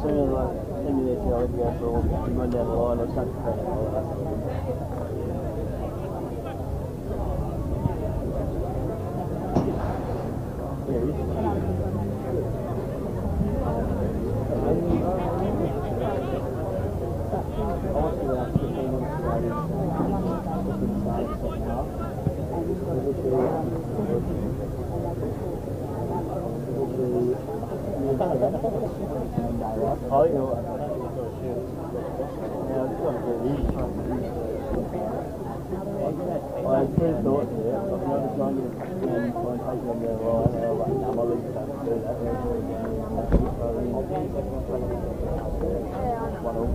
doing like 10 minutes ago, I'd go for a walk, run down the line, or such credit, all that. Yeah, oh, you know what? I had two thoughts there. I was going to try and get a and try and take them there line, and I was like, no, my legs don't do that. One all.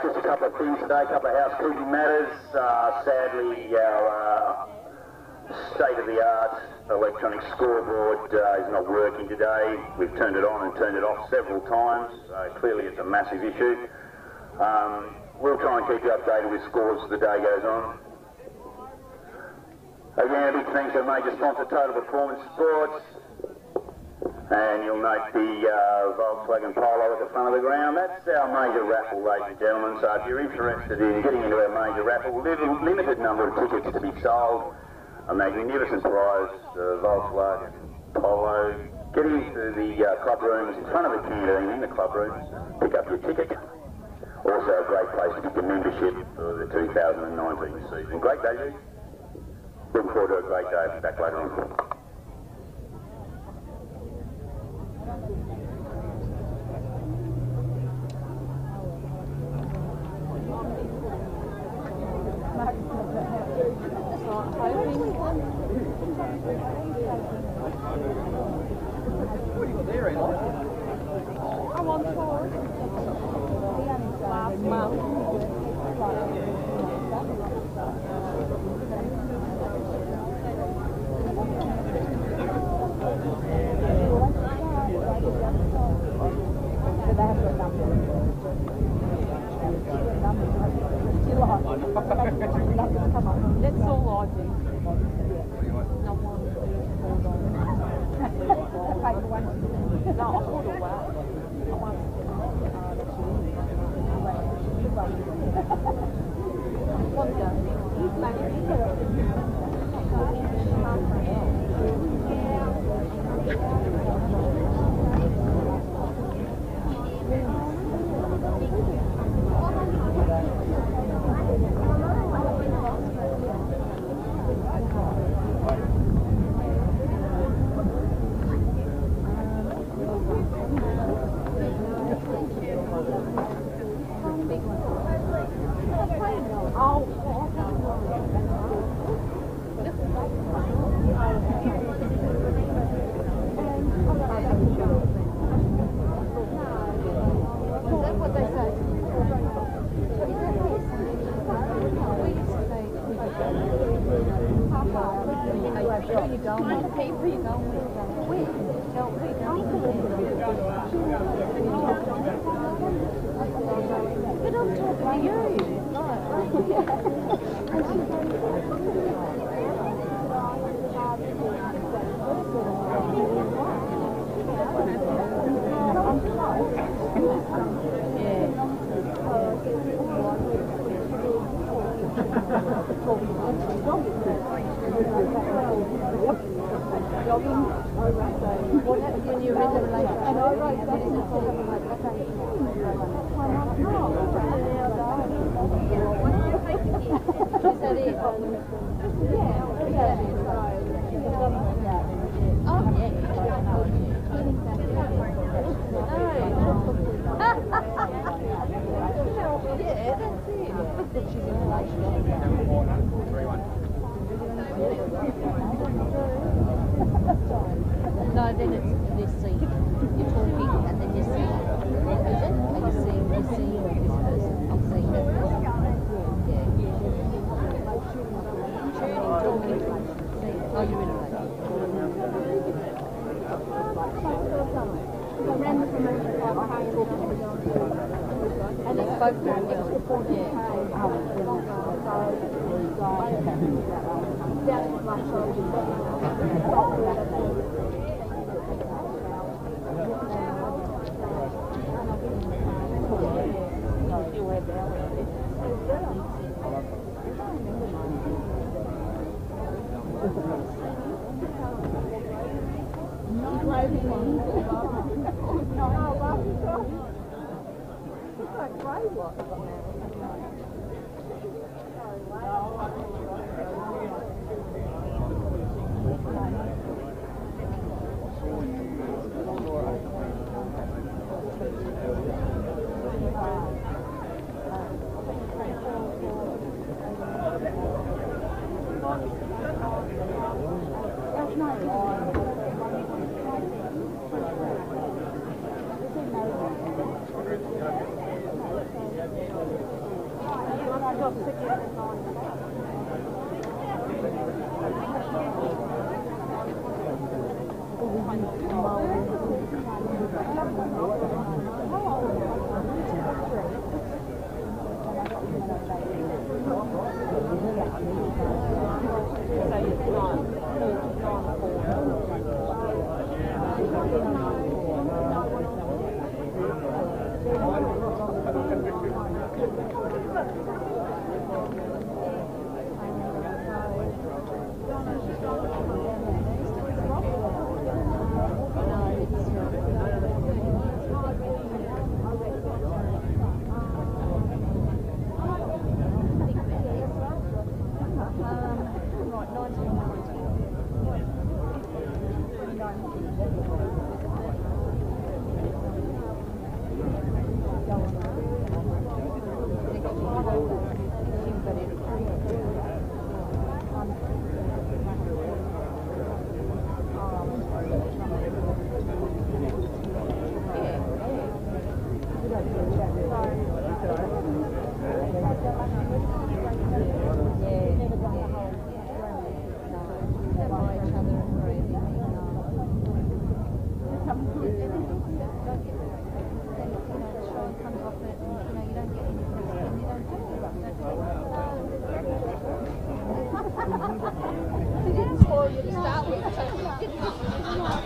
Just a couple of things today, a couple of housekeeping matters. Sadly, our state-of-the-art electronic scoreboard is not working today. We've turned it on and turned it off several times. Clearly it's a massive issue. We'll try and keep you updated with scores as the day goes on. Again, a big thanks to our major sponsor, Total Performance Sports. And you'll note the Volkswagen Polo at the front of the ground. That's our major raffle, ladies and gentlemen. So if you're interested in getting into our major raffle, limited number of tickets to be sold, a magnificent prize, Volkswagen Polo. Get into the club rooms in front of the canteen in the club rooms, pick up your ticket. Also a great place to get your membership for the 2019 season. Great day, G. Looking forward to a great day. Back later on. I'm on tour last month. That's all I do. No, I thought it well. I want No, then it's this scene. You're talking and then you're seeing. Is it? Are you seeing this person? I'm seeing that person. Yeah. Tuning, talking. Oh, you're in a way. And it's both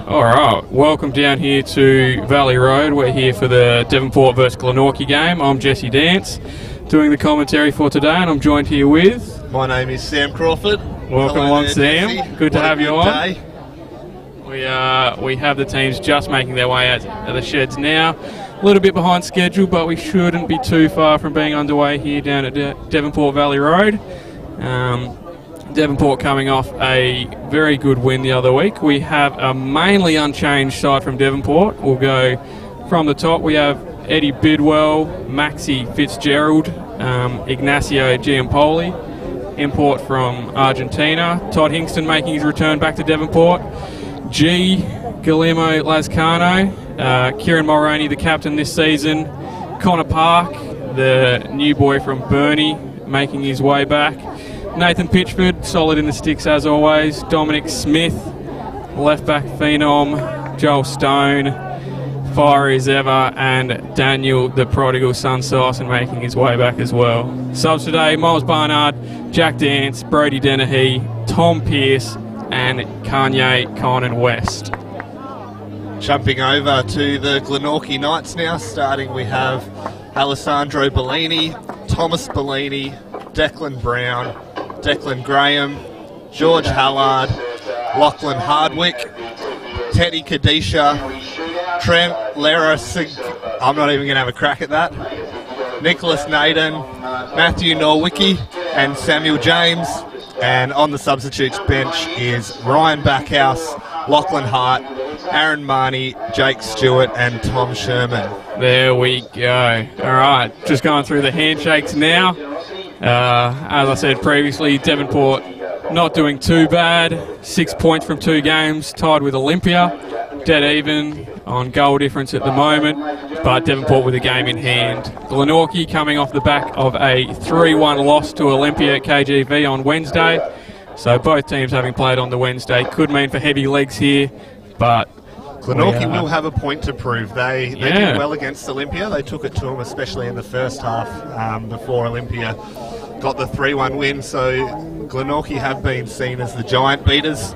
Alright, welcome down here to Valley Road. We're here for the Devonport versus Glenorchy game. I'm Jesse Dance, doing the commentary for today, and I'm joined here with... My name is Sam Crawford. Welcome along, Sam. Jesse. Good to have you on. Day. We have the teams just making their way out of the sheds now. A little bit behind schedule, but we shouldn't be too far from being underway here down at Devonport Valley Road. Devonport coming off a very good win the other week. We have a mainly unchanged side from Devonport. We'll go from the top. We have Eddie Bidwell, Maxi Fitzgerald, Ignacio Giampoli, import from Argentina. Todd Hingston making his return back to Devonport. G. Guillermo Lazcano, Kieran Mulroney, the captain this season. Connor Park, the new boy from Burnie, making his way back. Nathan Pitchford, solid in the sticks as always. Dominic Smith, left back phenom. Joel Stone, fiery as ever. And Daniel, the prodigal son Sarson, making his way back as well. Subs today, Miles Barnard, Jack Dance, Brody Dennehy, Tom Pearce, and Kanye Conan West. Jumping over to the Glenorchy Knights now. Starting, we have Alessandro Bellini, Thomas Bellini, Declan Brown, Declan Graham, George Hallard, Lachlan Hardwick, Teddy Kadisha, Trent Lera Singh, I'm not even going to have a crack at that, Nicholas Naden, Matthew Norwicki, and Samuel James. And on the substitutes bench is Ryan Backhouse, Lachlan Hart, Aaron Marnie, Jake Stewart, and Tom Sherman. There we go. All right, just going through the handshakes now. As I said previously, Devonport not doing too bad. 6 points from 2 games, tied with Olympia. Dead even on goal difference at the moment, but Devonport with a game in hand. Glenorchy coming off the back of a 3-1 loss to Olympia at KGV on Wednesday. So both teams having played on the Wednesday could mean for heavy legs here, but Glenorchy will have a point to prove. They did well against Olympia. They took it to them, especially in the first half before Olympia got the 3-1 win. So Glenorchy have been seen as the giant beaters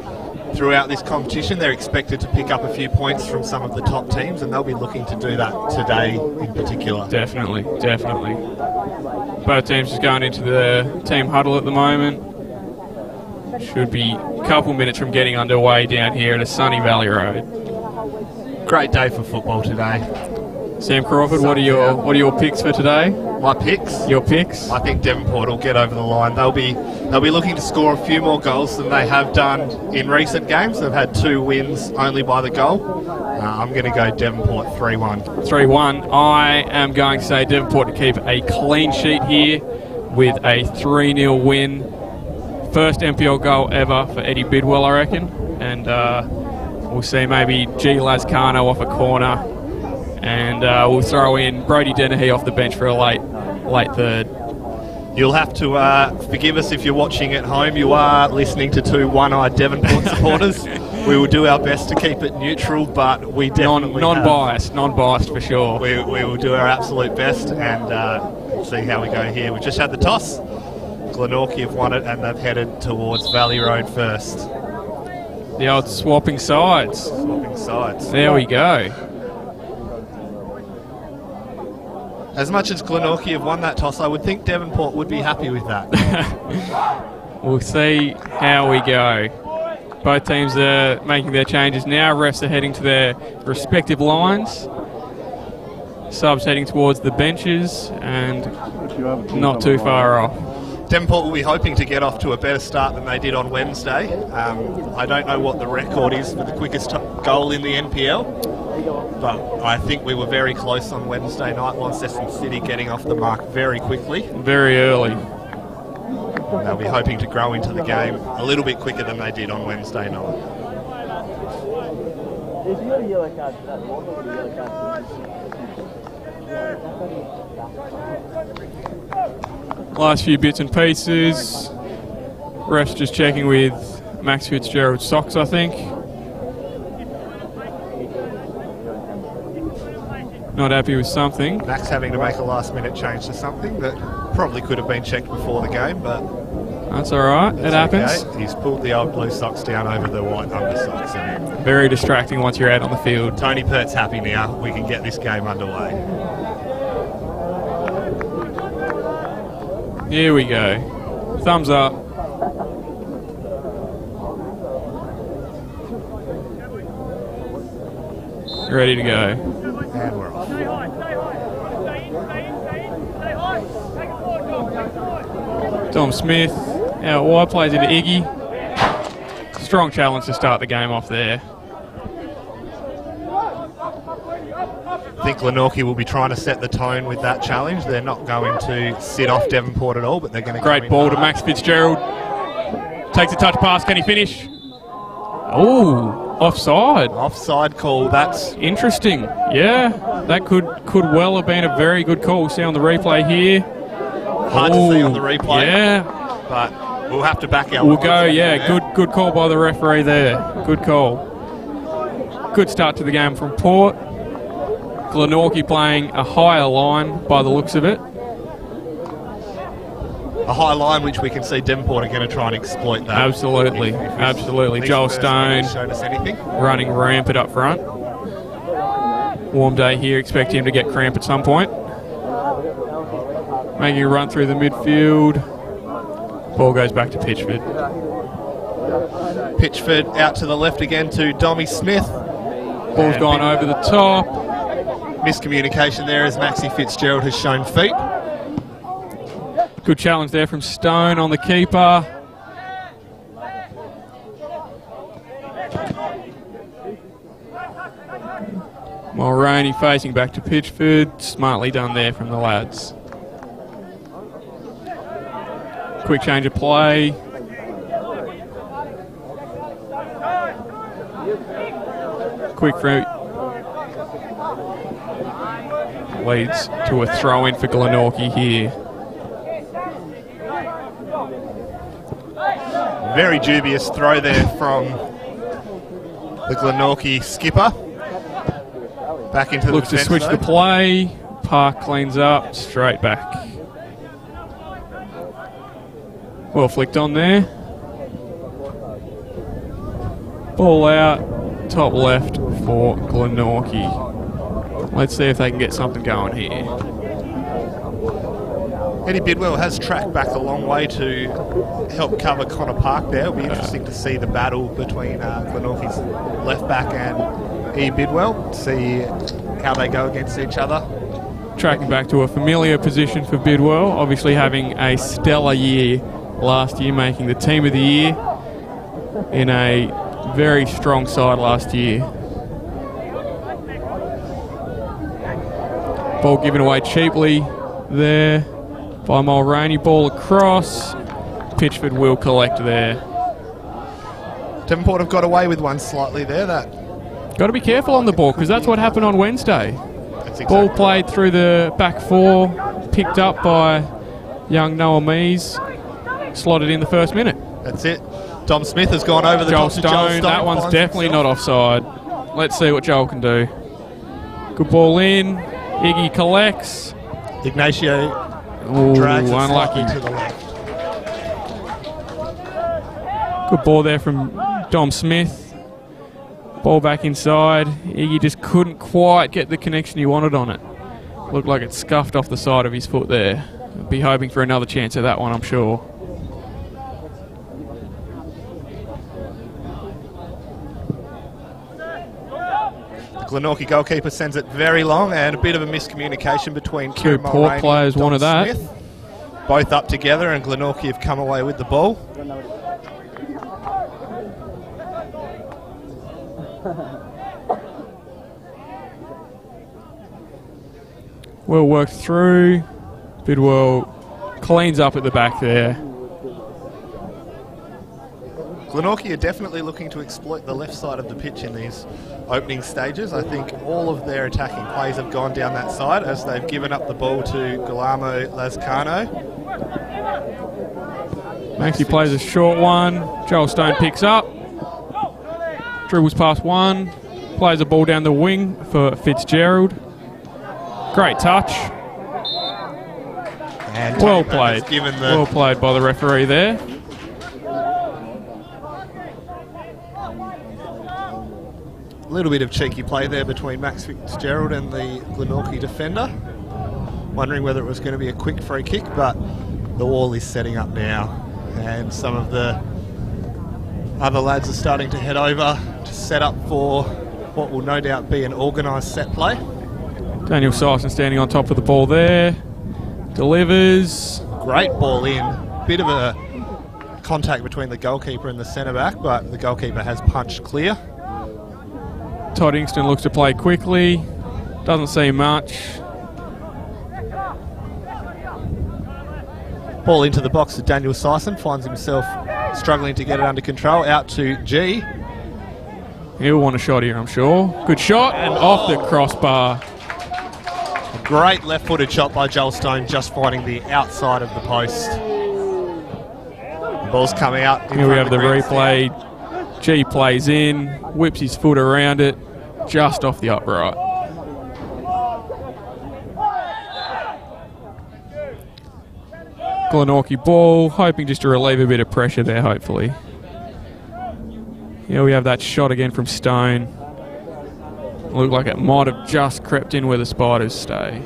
throughout this competition. They're expected to pick up a few points from some of the top teams, and they'll be looking to do that today in particular. Definitely. Both teams just going into the team huddle at the moment. Should be a couple minutes from getting underway down here at a sunny Valley Road. Great day for football today. Sam Crawford, what are your picks for today? My picks? Your picks? I think Devonport will get over the line. They'll be looking to score a few more goals than they have done in recent games. They've had 2 wins only by the goal. I'm going to go Devonport 3-1. 3-1. I am going to say Devonport to keep a clean sheet here with a 3-0 win. First NPL goal ever for Eddie Bidwell, I reckon. And we'll see maybe G. Lascano off a corner. And we'll throw in Brody Dennehy off the bench for a late third. You'll have to forgive us if you're watching at home. You are listening to 2 one-eyed Devonport supporters. We will do our best to keep it neutral, but we definitely non-biased for sure. We will do our absolute best and see how we go here. We just had the toss. Glenorchy have won it, and they've headed towards Valley Road first. The old swapping sides. There we go. As much as Glenorchy have won that toss, I would think Devonport would be happy with that. We'll see how we go. Both teams are making their changes now. Refs are heading to their respective lines. Subs heading towards the benches and not too far off. Devonport will be hoping to get off to a better start than they did on Wednesday. I don't know what the record is for the quickest goal in the NPL, but I think we were very close on Wednesday night. Launceston City getting off the mark very quickly. Very early. They'll be hoping to grow into the game a little bit quicker than they did on Wednesday night. Last few bits and pieces. Refs just checking with Max Fitzgerald's socks, I think. Not happy with something. Max having to make a last-minute change to something that probably could have been checked before the game, but that's all right. It happens. Okay. He's pulled the old blue socks down over the white undersocks. And very distracting once you're out on the field. Tony Pert's happy now. We can get this game underway. Here we go. Thumbs up. Ready to go. And we're off. Tom Smith out wide, plays into Iggy. Strong challenge to start the game off there. I think Glenorchy will be trying to set the tone with that challenge. They're not going to sit off Devonport at all, but they're going to great ball to Max Fitzgerald. Takes a touch pass. Can he finish? Oh, offside. Offside call. That's interesting. Yeah, that could well have been a very good call. See on the replay here. Hard to see on the replay. Yeah, but We'll have to back our. We'll go, yeah. Good call by the referee there. Good call. Good start to the game from Port. Glenorchy playing a higher line by the looks of it. A high line which we can see Devonport are going to try and exploit that. Absolutely, absolutely. Joel Stone shown us anything. running rampant up front. Warm day here, expect him to get cramp at some point. Making a run through the midfield. Ball goes back to Pitchford. Pitchford out to the left again to Dommy Smith. Ball's gone over the top. Miscommunication there as Maxi Fitzgerald has shown feet. Good challenge there from Stone on the keeper. Mulroney facing back to Pitchford. Smartly done there from the lads. Quick change of play. Quick throw. Leads to a throw-in for Glenorchy here. Very dubious throw there from the Glenorchy skipper. Back into the Looks to defence, switch though. the play. Park cleans up, straight back. Well flicked on there. Ball out, top left for Glenorchy. Let's see if they can get something going here. Eddie Bidwell has tracked back a long way to help cover Connor Park there. It'll be interesting to see the battle between Glenorchy's left back and E. Bidwell, see how they go against each other. Tracking back to a familiar position for Bidwell, obviously having a stellar year last year, making the team of the year in a very strong side last year. Ball given away cheaply there by Mulroney. Ball across. Pitchford will collect there. Devonport have got away with one slightly there. Got to be careful on the ball because that's what happened on Wednesday. That's exactly Ball played through the back four, picked up by young Noah Mees, slotted in the first minute. That's it. Dom Smith has gone over the Joel top to Joel Stone. That one's finds definitely himself. not offside. Let's see what Joel can do. Good ball in. Iggy collects. Ignacio Ooh, drags it unlucky. slightly to the left. Good ball there from Dom Smith. Ball back inside. Iggy just couldn't quite get the connection he wanted on it. Looked like it scuffed off the side of his foot there. Be hoping for another chance at that one, I'm sure. The Glenorchy goalkeeper sends it very long, and a bit of a miscommunication between Two Kieran Port Mulroney players and Dom wanted that. Smith. Both up together, and Glenorchy have come away with the ball. Well worked through. Bidwell cleans up at the back there. Glenorchy are definitely looking to exploit the left side of the pitch in these opening stages. I think all of their attacking plays have gone down that side as they've given up the ball to Guillermo Lazcano. Maxie plays a short one. Joel Stone picks up. Dribbles past one. Plays a ball down the wing for Fitzgerald. Great touch. And Well Tony played. has given the Well played by the referee there. little bit of cheeky play there between Max Fitzgerald and the Glenorchy defender. Wondering whether it was going to be a quick free kick, but the wall is setting up now, and some of the other lads are starting to head over to set up for what will no doubt be an organised set play. Daniel Sison standing on top of the ball there. Delivers. Great ball in. Bit of a contact between the goalkeeper and the centre back, but the goalkeeper has punched clear. Todd Ingston looks to play quickly. Doesn't see much. Ball into the box to Daniel Sison, finds himself struggling to get it under control. Out to G. He'll want a shot here, I'm sure. Good shot. And off the crossbar. A great left-footed shot by Joel Stone, just finding the outside of the post. Ball's come out. Here we have the replay. G plays in, whips his foot around it, just off the upright. Glenorchy ball, hoping just to relieve a bit of pressure there, hopefully. Here we have that shot again from Stone. Looked like it might have just crept in where the Spiders stay.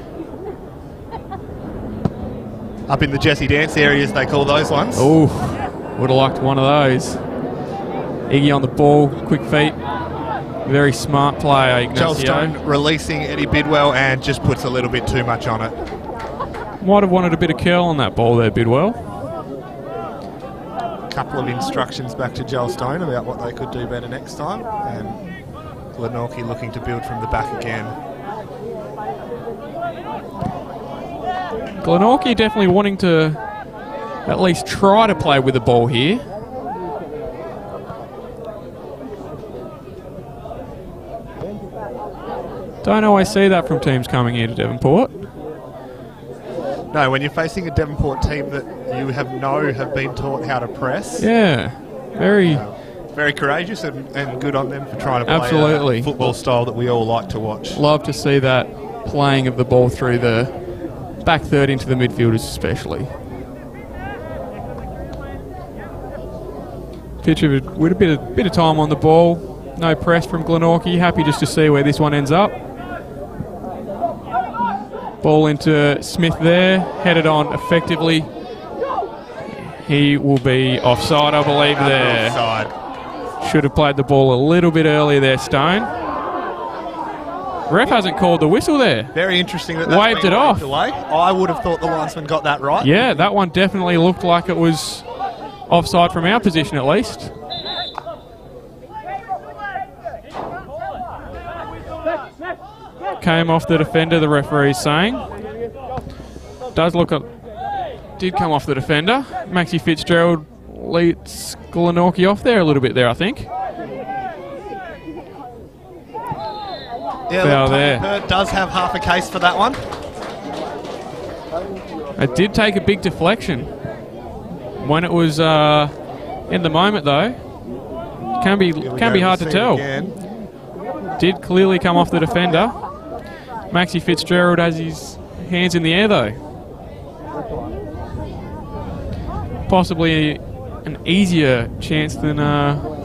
Up in the Jesse Dance areas, they call those ones. Oh, would have liked one of those. Iggy on the ball, quick feet. Very smart player, Ignacio. Joel Stone releasing Eddie Bidwell and just puts a little bit too much on it. Might have wanted a bit of curl on that ball there, Bidwell. Couple of instructions back to Joel Stone about what they could do better next time. And Glenorchy looking to build from the back again. Glenorchy definitely wanting to at least try to play with the ball here. Don't always see that from teams coming here to Devonport. No, when you're facing a Devonport team that you have been taught how to press. Yeah, very courageous and good on them for trying to play absolutely a football style that we all like to watch. Love to see that playing of the ball through the back third into the midfielders especially. Pitcher with a bit of time on the ball. No press from Glenorchy. Happy just to see where this one ends up. Ball into Smith there. Headed on effectively. He will be offside, I believe, there. Offside. Should have played the ball a little bit earlier there, Stone. Ref hasn't called the whistle there. Very interesting that waved it off. Away. I would have thought the linesman got that right. Yeah, that one definitely looked like it was offside from our position at least. Came off the defender, the referee's saying. Did come off the defender. Maxie Fitzgerald leads Glenorchy off there a little bit there, I think. Yeah, foul there. Burt does have half a case for that one. It did take a big deflection. When it was in the moment, though, can be hard to tell. Did clearly come off the defender. Maxie Fitzgerald has his hands in the air, though. Possibly an easier chance than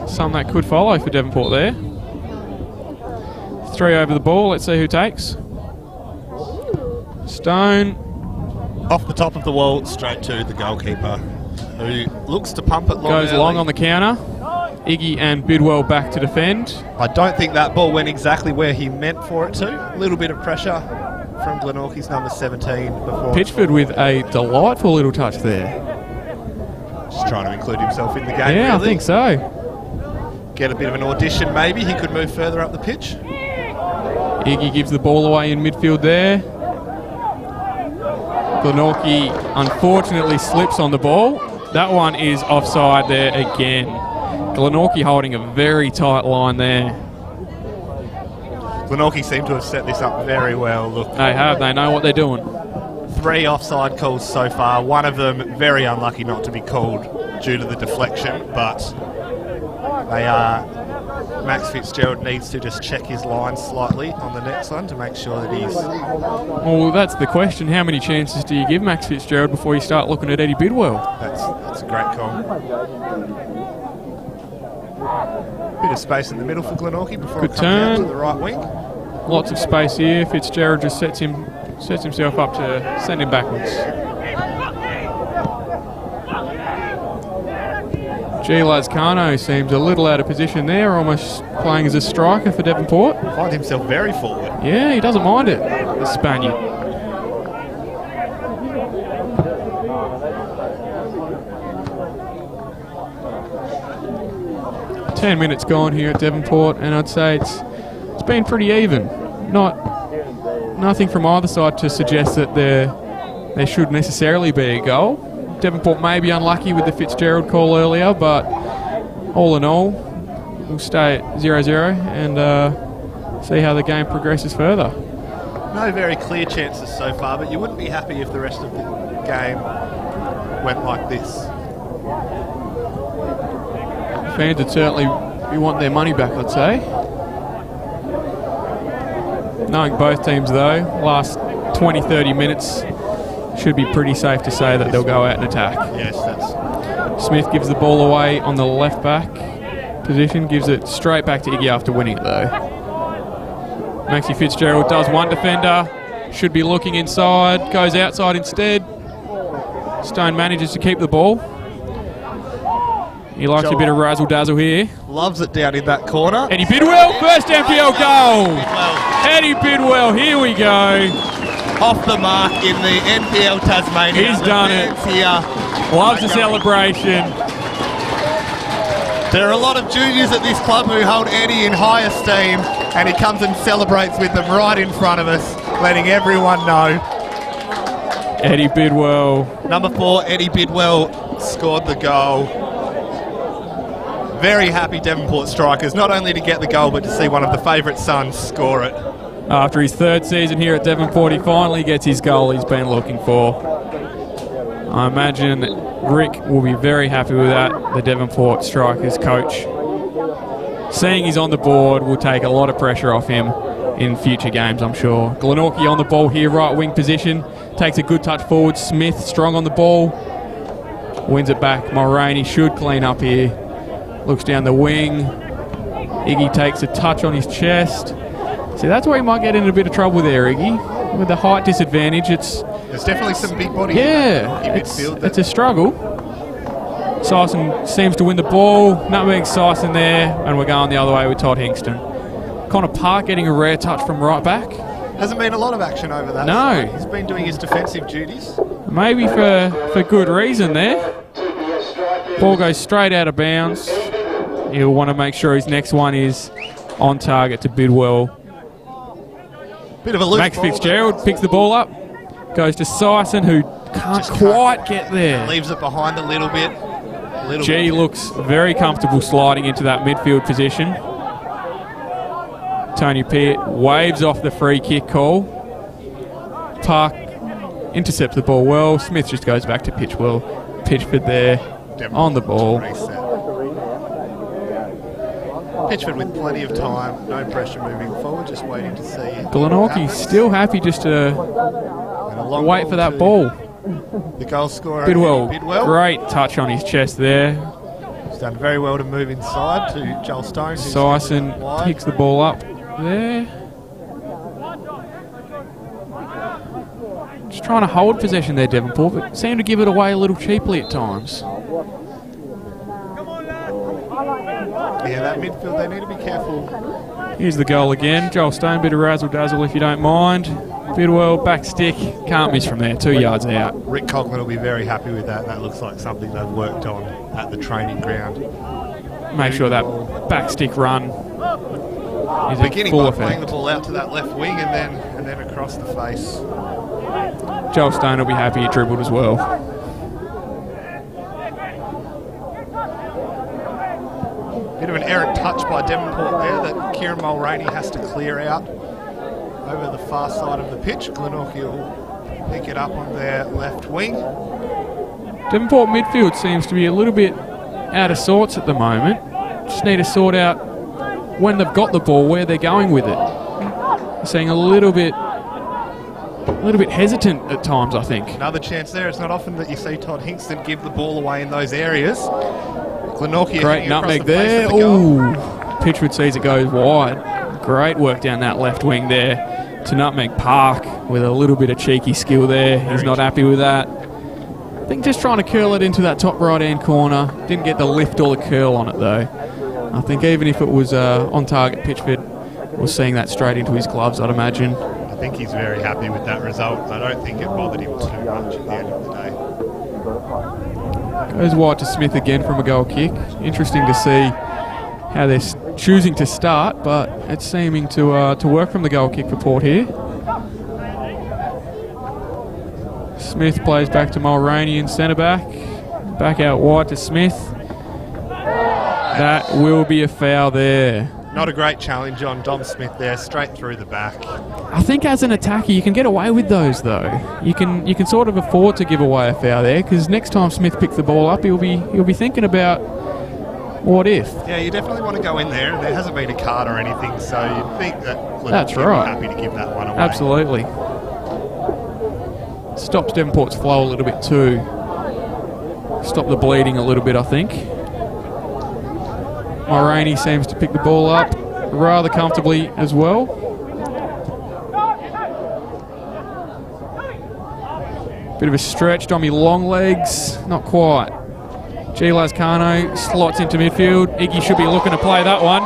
some that could follow for Devonport there. 3 over the ball. Let's see who takes. Stone. Off the top of the wall, straight to the goalkeeper, who looks to pump it long. Goes long on the counter. Iggy and Bidwell back to defend. I don't think that ball went exactly where he meant for it to. A little bit of pressure from Glenorchy's number 17 before. Pitchford with a delightful little touch there. Just trying to include himself in the game. Yeah, really. I think so. Get a bit of an audition maybe. He could move further up the pitch. Iggy gives the ball away in midfield there. Glenorchy unfortunately slips on the ball. That one is offside there again. Glenorchy holding a very tight line there. Glenorchy seem to have set this up very well. Look, They have. They know what they're doing. 3 offside calls so far. One of them very unlucky not to be called due to the deflection, but they are. Max Fitzgerald needs to just check his line slightly on the next one to make sure that he's... Well, that's the question. How many chances do you give Max Fitzgerald before you start looking at Eddie Bidwell? That's a great call. Bit of space in the middle for Glenorchy before Good it comes out turn. to the right wing. Lots of space here. Fitzgerald just sets himself up to send him backwards. G. Lazcano seems a little out of position there, almost playing as a striker for Devonport. Find himself very forward. Yeah, he doesn't mind it, the Spaniard. Ten minutes gone here at Devonport, and I'd say it's been pretty even. Nothing from either side to suggest that there should necessarily be a goal. Devonport may be unlucky with the Fitzgerald call earlier, but all in all, we'll stay at 0-0 and see how the game progresses further. No very clear chances so far, but you wouldn't be happy if the rest of the game went like this. fans would certainly be wanting their money back, I'd say. Knowing both teams, though, last 20, 30 minutes should be pretty safe to say that they'll go out and attack. Yes, that's... Smith gives the ball away on the left back position, gives it straight back to Iggy after winning it, though. Maxie Fitzgerald does one defender, should be looking inside, goes outside instead. Stone manages to keep the ball. He likes a bit of razzle-dazzle here. Loves it down in that corner. Eddie Bidwell, first NPL goal. Eddie Bidwell, here we go. Off the mark in the NPL Tasmania. He's done it. Here. Loves the celebration. There are a lot of juniors at this club who hold Eddie in high esteem, and he comes and celebrates with them right in front of us, letting everyone know. Eddie Bidwell. Number 4, Eddie Bidwell scored the goal. Very happy Devonport strikers, not only to get the goal, but to see one of the favourite sons score it. After his third season here at Devonport, he finally gets his goal he's been looking for. I imagine Rick will be very happy with that, the Devonport strikers coach. Seeing he's on the board will take a lot of pressure off him in future games, I'm sure. Glenorchy on the ball here, right wing position. Takes a good touch forward. Smith strong on the ball. Wins it back. Mulroney should clean up here. Looks down the wing. Iggy takes a touch on his chest. See, that's where he might get in a bit of trouble there, Iggy. With the height disadvantage, there's definitely some big body in midfield. It's a struggle. Syson seems to win the ball. Nutmeg Syson there, and we're going the other way with Todd Hingston. Connor Park getting a rare touch from right back. Hasn't been a lot of action over that. No. He's been doing his defensive duties. Maybe for good reason there. Ball goes straight out of bounds. He'll want to make sure his next one is on target to Bidwell. Bit of a loose Max ball Fitzgerald picks the ball up. Goes to Syson, who can't quite get there. Leaves it behind a little bit. G looks very comfortable sliding into that midfield position. Tony Peart waves off the free kick call. Park intercepts the ball well. Smith just goes back to Pitchford there on the ball. Pitchford with plenty of time, no pressure moving forward, just waiting to see. Glenorchy still happy just to wait for that ball. The goal scorer, Bidwell, Bidwell. Great touch on his chest there. He's done very well to move inside to Joel Stone. Syson picks the ball up there. Just trying to hold possession there, Devonport, but seem to give it away a little cheaply at times. Yeah, that midfield, they need to be careful. Here's the goal again. Joel Stone, bit of razzle-dazzle if you don't mind. Bidwell, back stick, can't miss from there, 2 yards out. Rick Coughlin will be very happy with that. That looks like something they've worked on at the training ground. Make sure that back stick run is beginning full by effect. playing the ball out to that left wing and then across the face. Joel Stone will be happy he dribbled as well. Bit of an errant touch by Devonport there that Kieran Mulroney has to clear out over the far side of the pitch. Glenorchy will pick it up on their left wing. Devonport midfield seems to be a little bit out of sorts at the moment. Just need to sort out when they've got the ball where they're going with it. Seeing a little bit hesitant at times, I think. Another chance there. It's not often that you see Todd Hingston give the ball away in those areas. Glenorchy great nutmeg there. Ooh, Pitchford sees it goes wide. Great work down that left wing there to Nutmeg Park with a little bit of cheeky skill there. He's not happy with that. I think just trying to curl it into that top right-hand corner. Didn't get the lift or the curl on it though. I think even if it was on target, Pitchford was seeing that straight into his gloves, I'd imagine. I think he's very happy with that result. I don't think it bothered him too much at the end of the day. Goes wide to Smith again from a goal kick. Interesting to see how they're choosing to start, but it's seeming to work from the goal kick for Port here. Smith plays back to Mulroney in centre back. Back out wide to Smith. That will be a foul there. Not a great challenge on Dom Smith there, straight through the back. I think as an attacker you can get away with those though. You can sort of afford to give away a foul there because next time Smith picks the ball up he'll be thinking about What if? Yeah, you definitely want to go in there, and there hasn't been a card or anything, so you'd think that That's Glenorchy would right. be happy to give that one away. Absolutely. Stops Devonport's flow a little bit too. Stop the bleeding a little bit, I think. Mulroney seems to pick the ball up rather comfortably as well. Bit of a stretch, Dommy long legs, not quite. G. Lascano slots into midfield. Iggy should be looking to play that one.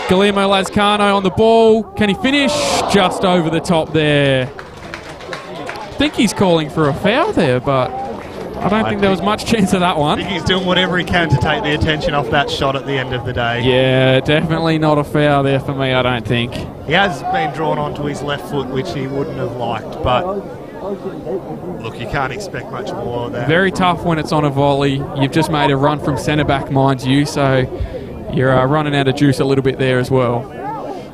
Guillermo Lascano on the ball. Can he finish? Just over the top there. I think he's calling for a foul there, but I don't think there was much chance of that one. I think he's doing whatever he can to take the attention off that shot at the end of the day. Yeah, definitely not a foul there for me, I don't think. He has been drawn onto his left foot, which he wouldn't have liked, but look, you can't expect much more of that. Very tough when it's on a volley. You've just made a run from centre back, mind you, so you're running out of juice a little bit there as well.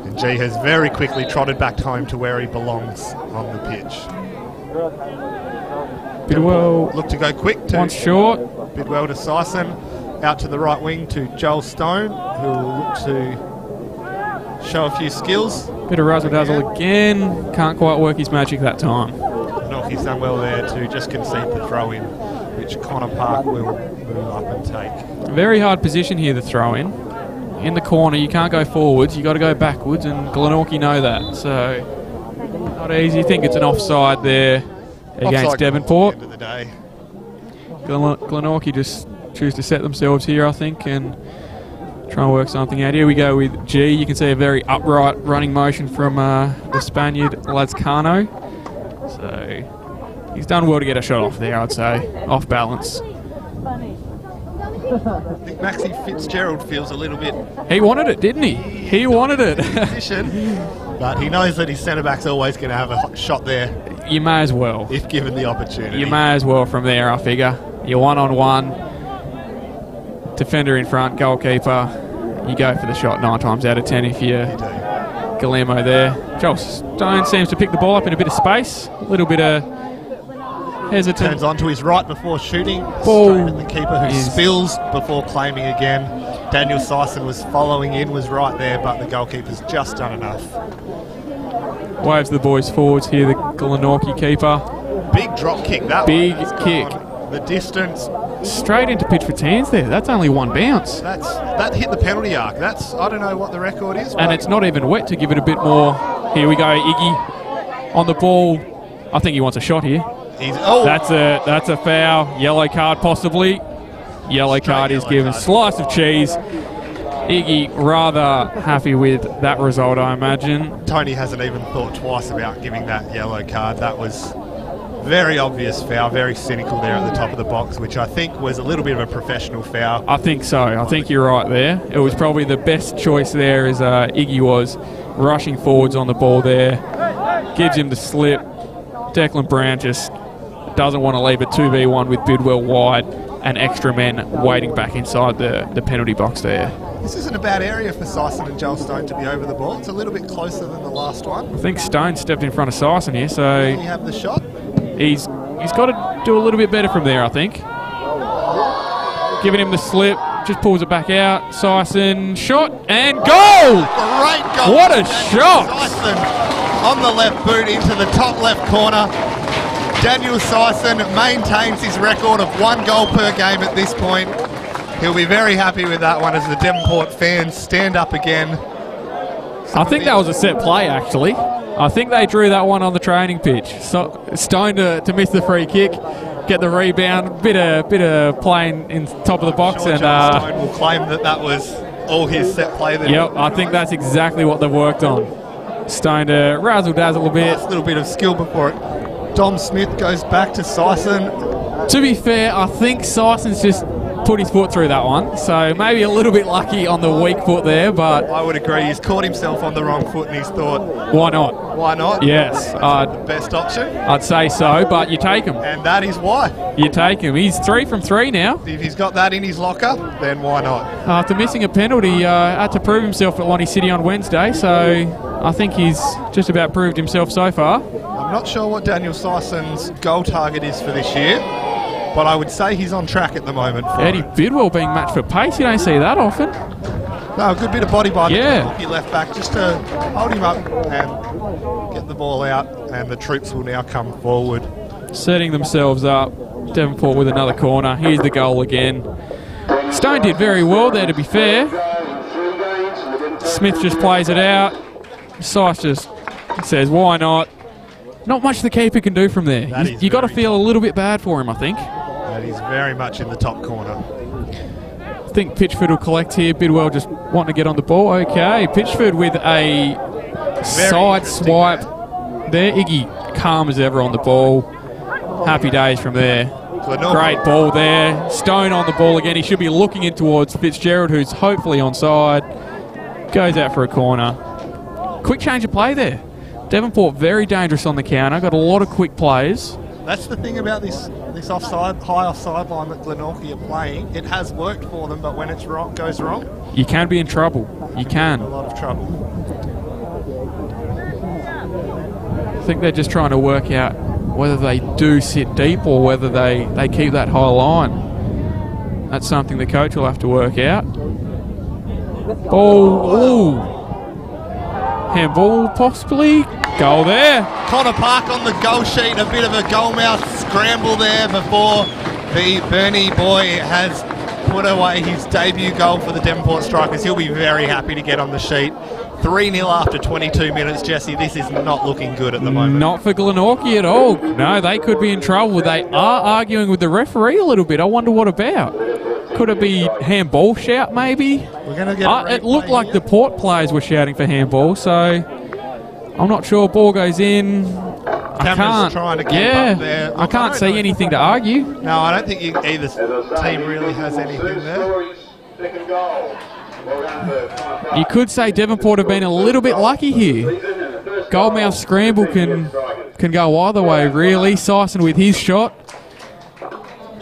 And G has very quickly trotted back home to where he belongs on the pitch. Bidwell Look to go quick to once short. Bidwell to Sison, out to the right wing to Joel Stone, who will look to show a few skills. Bit of razzle dazzle again. Can't quite work his magic that time. Glenorchy's done well there to just concede the throw in, which Connor Park will move up and take. Very hard position here, the throw in. In the corner, you can't go forwards, you got to go backwards, and Glenorchy know that. So, not easy. I think it's an offside there against Offside Devonport. at the end of the day. Glenorchy just choose to set themselves here, I think, and try and work something out. Here we go with G. You can see a very upright running motion from the Spaniard, Lascano. So, he's done well to get a shot off there, I'd say. Off balance. I think Maxie Fitzgerald feels a little bit He wanted it, didn't he? He wanted it. position, but he knows that his centre-back's always going to have a shot there You may as well. if given the opportunity. You may as well from there, I figure. You're one-on-one. Defender in front, goalkeeper. You go for the shot 9 times out of 10 if you're You do. Guillermo there. Joel Stone seems to pick the ball up in a bit of space. A little bit of hesitant. Turns on to his right before shooting. Ball Straight at the keeper who is- spills before claiming again. Daniel Sison was following in, was right there, but the goalkeeper's just done enough. Waves the boys forwards here, the Glenorchy keeper. Big drop kick, that Big one. It's kick. gone the distance, Straight into pitch for Tans there. That's only one bounce. that hit the penalty arc. That's, I don't know what the record is. And but it's not even wet to give it a bit more. Here we go, Iggy on the ball. I think he wants a shot here. That's a foul. Yellow card possibly. Yellow card is yellow given. card. Slice of cheese. Iggy rather happy with that result, I imagine. Tony hasn't even thought twice about giving that yellow card. That was very obvious foul, very cynical there at the top of the box, which I think was a little bit of a professional foul. I think so. I think you're right there. It was probably the best choice there as Iggy was rushing forwards on the ball there. Gives him the slip. Declan Brown just doesn't want to leave a 2v1 with Bidwell wide and extra men waiting back inside the penalty box there. This isn't a bad area for Sison and Joel Stone to be over the ball. It's a little bit closer than the last one. I think Stone stepped in front of Sison here, so You have the shot. he's got to do a little bit better from there, I think. Giving him the slip, just pulls it back out. Sison, shot, and goal! Great goal. What a shot! Sison on the left boot into the top left corner. Daniel Sison maintains his record of 1 goal per game at this point. He'll be very happy with that one as the Devonport fans stand up again. I think that was a set play, actually. I think they drew that one on the training pitch. So Stone to miss the free kick, get the rebound, bit of playing in top of the box, Sure, and Joel Stone will claim that was all his set play there. yep, I think that's exactly what they've worked on. Stone to razzle dazzle a bit. Nice little bit of skill before it. Dom Smith goes back to Sison. To be fair, I think Sison's just put his foot through that one, so maybe a little bit lucky on the weak foot there, but I would agree. He's caught himself on the wrong foot and he's thought, why not? why not? Yes, That's the best option. I'd say so, but you take him. And that is why. You take him. He's 3 from 3 now. If he's got that in his locker, then why not? After missing a penalty, had to prove himself at Lonnie City on Wednesday, so I think he's just about proved himself so far. I'm not sure what Daniel Sison's goal target is for this year, but I would say he's on track at the moment. Eddie Bidwell being matched for pace. You don't see that often. No, a good bit of body by the Yeah. Glenorchy left back just to hold him up and get the ball out, and the troops will now come forward. Setting themselves up. Devonport with another corner. Here's the goal again. Stone did very well there, to be fair. Smith just plays it out. Syce just says, why not? Not much the keeper can do from there. You got to feel a little bit bad for him, I think. That is very much in the top corner. I think Pitchford will collect here. Bidwell just wanting to get on the ball. Okay, Pitchford with a side swipe there. Iggy calm as ever on the ball. Happy days from there. Great ball there. Stone on the ball again. He should be looking in towards Fitzgerald, who's hopefully onside. Goes out for a corner. Quick change of play there. Devonport very dangerous on the counter. Got a lot of quick plays. That's the thing about this offside, high offside line that Glenorchy are playing. It has worked for them, but when it's wrong, goes wrong, you can be in trouble. You can. A lot of trouble. I think they're just trying to work out whether they do sit deep or whether they keep that high line. That's something the coach will have to work out. Ball, ooh. Handball possibly. Goal there. Connor Park on the goal sheet. A bit of a goalmouth scramble there before the Bernie boy has put away his debut goal for the Devonport Strikers. He'll be very happy to get on the sheet. 3-0 after 22 minutes, Jesse. This is not looking good at the moment. Not for Glenorchy at all. No, they could be in trouble. They are arguing with the referee a little bit. I wonder what about. Could it be handball shout, maybe? We're going to get it looked like the Port players were shouting for handball, so I'm not sure. Ball goes in. Cameron's trying to keep up there. Look, I can't see anything to argue. No, I don't think either team really has anything there. You could say Devonport have been a little bit lucky here. Goldmouth scramble can go either way, really. Syce with his shot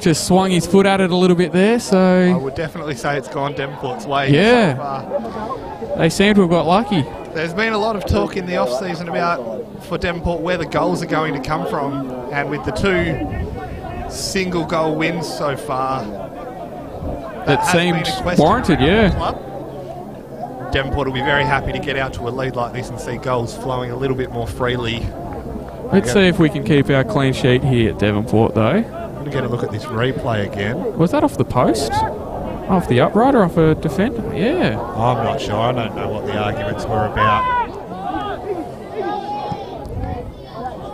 just swung his foot at it a little bit there, so I would definitely say it's gone Devonport's way. Yeah, so far. They seem to have got lucky. There's been a lot of talk in the off-season about, for Devonport, where the goals are going to come from, and with the 2 single-goal wins so far, that seemed warranted, yeah. Devonport will be very happy to get out to a lead like this and see goals flowing a little bit more freely. Let's see if we can keep our clean sheet here at Devonport, though. I'm going to get a look at this replay again. Was that off the post? Off the upright or off a defender? Yeah. I'm not sure. I don't know what the arguments were about.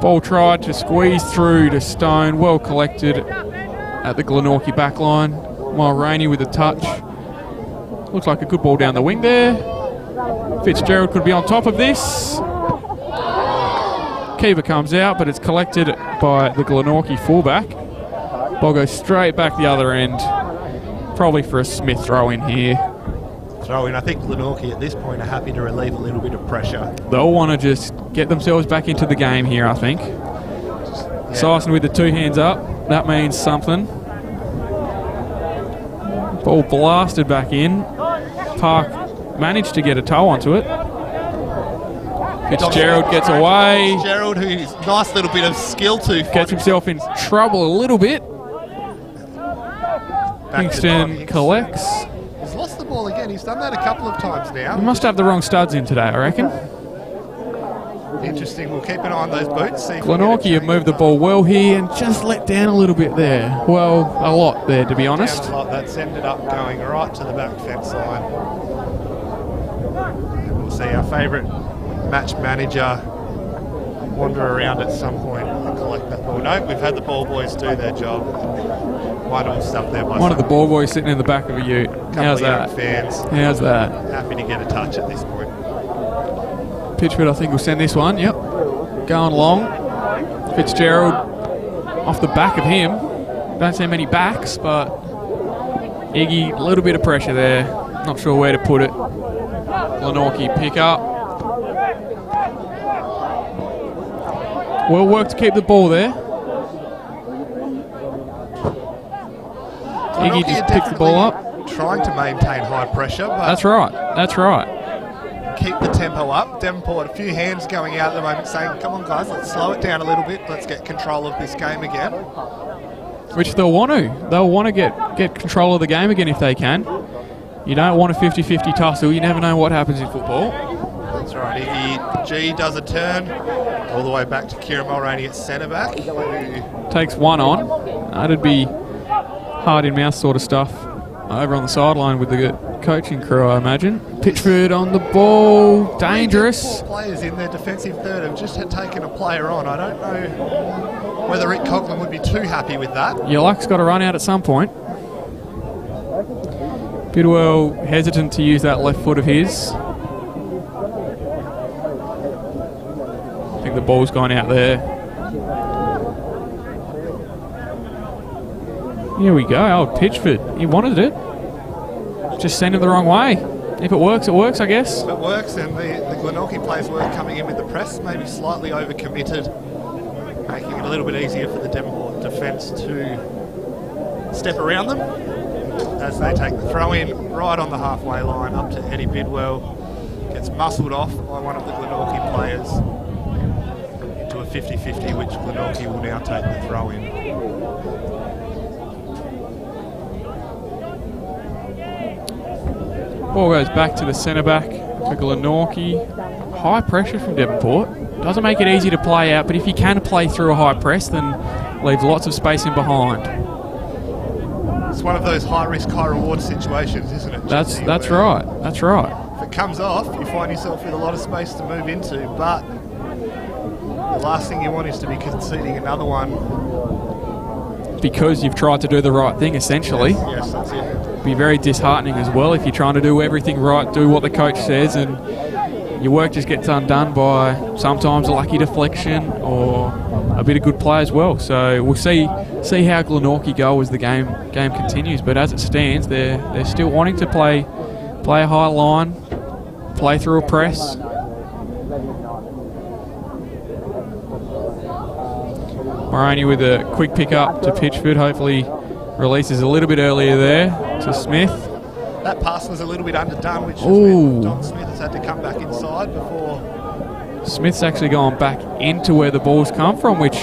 Ball tried to squeeze through to Stone. Well collected at the Glenorchy back line. Mulroney with a touch. Looks like a good ball down the wing there. Fitzgerald could be on top of this. Keeper comes out, but it's collected by the Glenorchy fullback. Ball goes straight back the other end. Probably for a Smith throw in here. Throw in. I think Glenorchy at this point are happy to relieve a little bit of pressure. They'll want to just get themselves back into the game here, I think. Yeah. Syce with the 2 hands up. That means something. Ball blasted back in. Park managed to get a toe onto it. Fitzgerald gets away. Fitzgerald, who's nice little bit of skill to. Gets himself in trouble a little bit. Kingston collects. He's lost the ball again. He's done that a couple of times now. He must have the wrong studs in today, I reckon. Interesting. We'll keep an eye on those boots. Glenorchy have moved the ball well here and just let down a little bit there. Well, a lot there, to be honest. Down a lot. That's ended up going right to the back fence line. And we'll see our favourite match manager wander around at some point and collect that ball. No, we've had the ball boys do their job. Wonderful stuff there by one of the ball boys sitting in the back of a ute. How's that? Fans. How's that? Happy to get a touch at this point. Pitchford, I think, will send this one. Yep. Going long. Fitzgerald off the back of him. Don't see many backs, but Iggy, a little bit of pressure there. Not sure where to put it. Glenorchy pick up. Well worked to keep the ball there. Iggy just picked the ball up. Trying to maintain high pressure, but that's right. That's right. Keep the tempo up. Devonport, a few hands going out at the moment saying, come on guys, let's slow it down a little bit. Let's get control of this game again. which they'll want to. They'll want to get control of the game again if they can. You don't want a 50-50 tussle. You never know what happens in football. That's right. G does a turn all the way back to Kieran Mulroney at centre back. Takes one on. That'd be hard in mouth sort of stuff over on the sideline with the coaching crew, I imagine. Pitchford on the ball. Dangerous. Players in their defensive third have just taken a player on. I don't know whether Rick Coughlin would be too happy with that. Your luck's got to run out at some point. Bidwell hesitant to use that left foot of his. I think the ball's gone out there. Here we go. Oh, Pitchford. He wanted it. Just sent him the wrong way. If it works, I guess. If it works, and the Glenorchy players were coming in with the press, maybe slightly overcommitted, making it a little bit easier for the Devonport defence to step around them as they take the throw in right on the halfway line up to Eddie Bidwell. Gets muscled off by one of the Glenorchy players into a 50-50, which Glenorchy will now take the throw in. Ball goes back to the centre back for Glenorchy. High pressure from Devonport. Doesn't make it easy to play out, but if you can play through a high press, then leaves lots of space in behind. It's one of those high-risk, high-reward situations, isn't it? That's right. That's right. If it comes off, you find yourself with a lot of space to move into, but the last thing you want is to be conceding another one. Because you've tried to do the right thing, essentially. Yes, that's it. Be very disheartening as well if you're trying to do everything right, do what the coach says, and your work just gets undone by sometimes a lucky deflection or a bit of good play as well. So we'll see how Glenorchy go as the game continues. But as it stands, they're still wanting to play a high line, play through a press. Mulroney with a quick pick up to Pitchford. Hopefully releases a little bit earlier there to Smith. That pass was a little bit underdone, which has meant Don Smith has had to come back inside before. Smith's actually gone back into where the ball's come from, which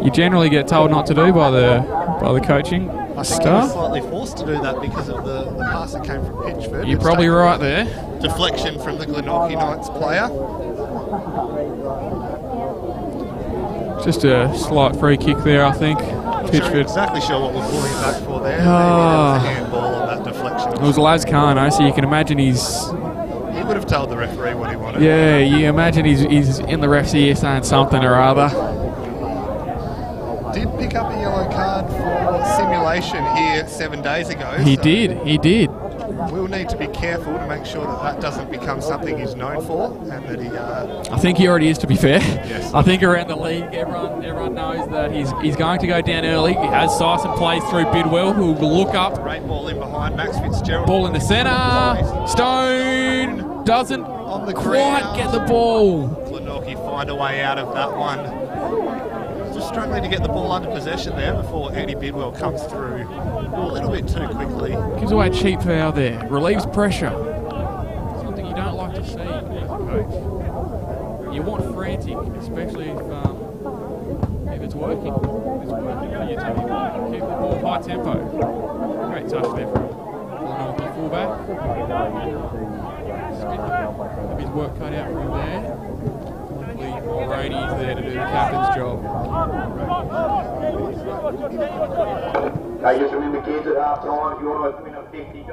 you generally get told not to do by the coaching I think staff. he was slightly forced to do that because of the pass that came from Pitchford. You're probably right there. Deflection from the Glenorchy Knights player. Just a slight free kick there, I think. Pitchford. Exactly sure what we're pulling it back for there. Maybe there was a handball on that deflection. It was Lazcano, so you can imagine He would have told the referee what he wanted. Yeah, you imagine he's in the ref's ear saying something or other. Did pick up a yellow card for simulation here 7 days ago. He did. We'll need to be careful to make sure that doesn't become something he's known for, and that he. I think he already is, to be fair. Yes. I think around the league, everyone knows that he's going to go down early. As Syson plays through Bidwell, who will look up. Great ball in behind Max Fitzgerald. Ball in the centre. Stone doesn't on the quite get the ball. Glenorchy find a way out of that one. Just struggling to get the ball under possession there before Eddie Bidwell comes through a little bit too quickly. Gives away a cheap foul there. Relieves pressure. Something you don't like to see as a coach. You want frantic, especially if it's working. If it's working for your team. Keep the ball high tempo. Great touch there from Glenorchy fullback. Smith, have his work cut out from there. Mulroney's there to do the captain's job. Just remember, kids, at half time, if you want to win a $50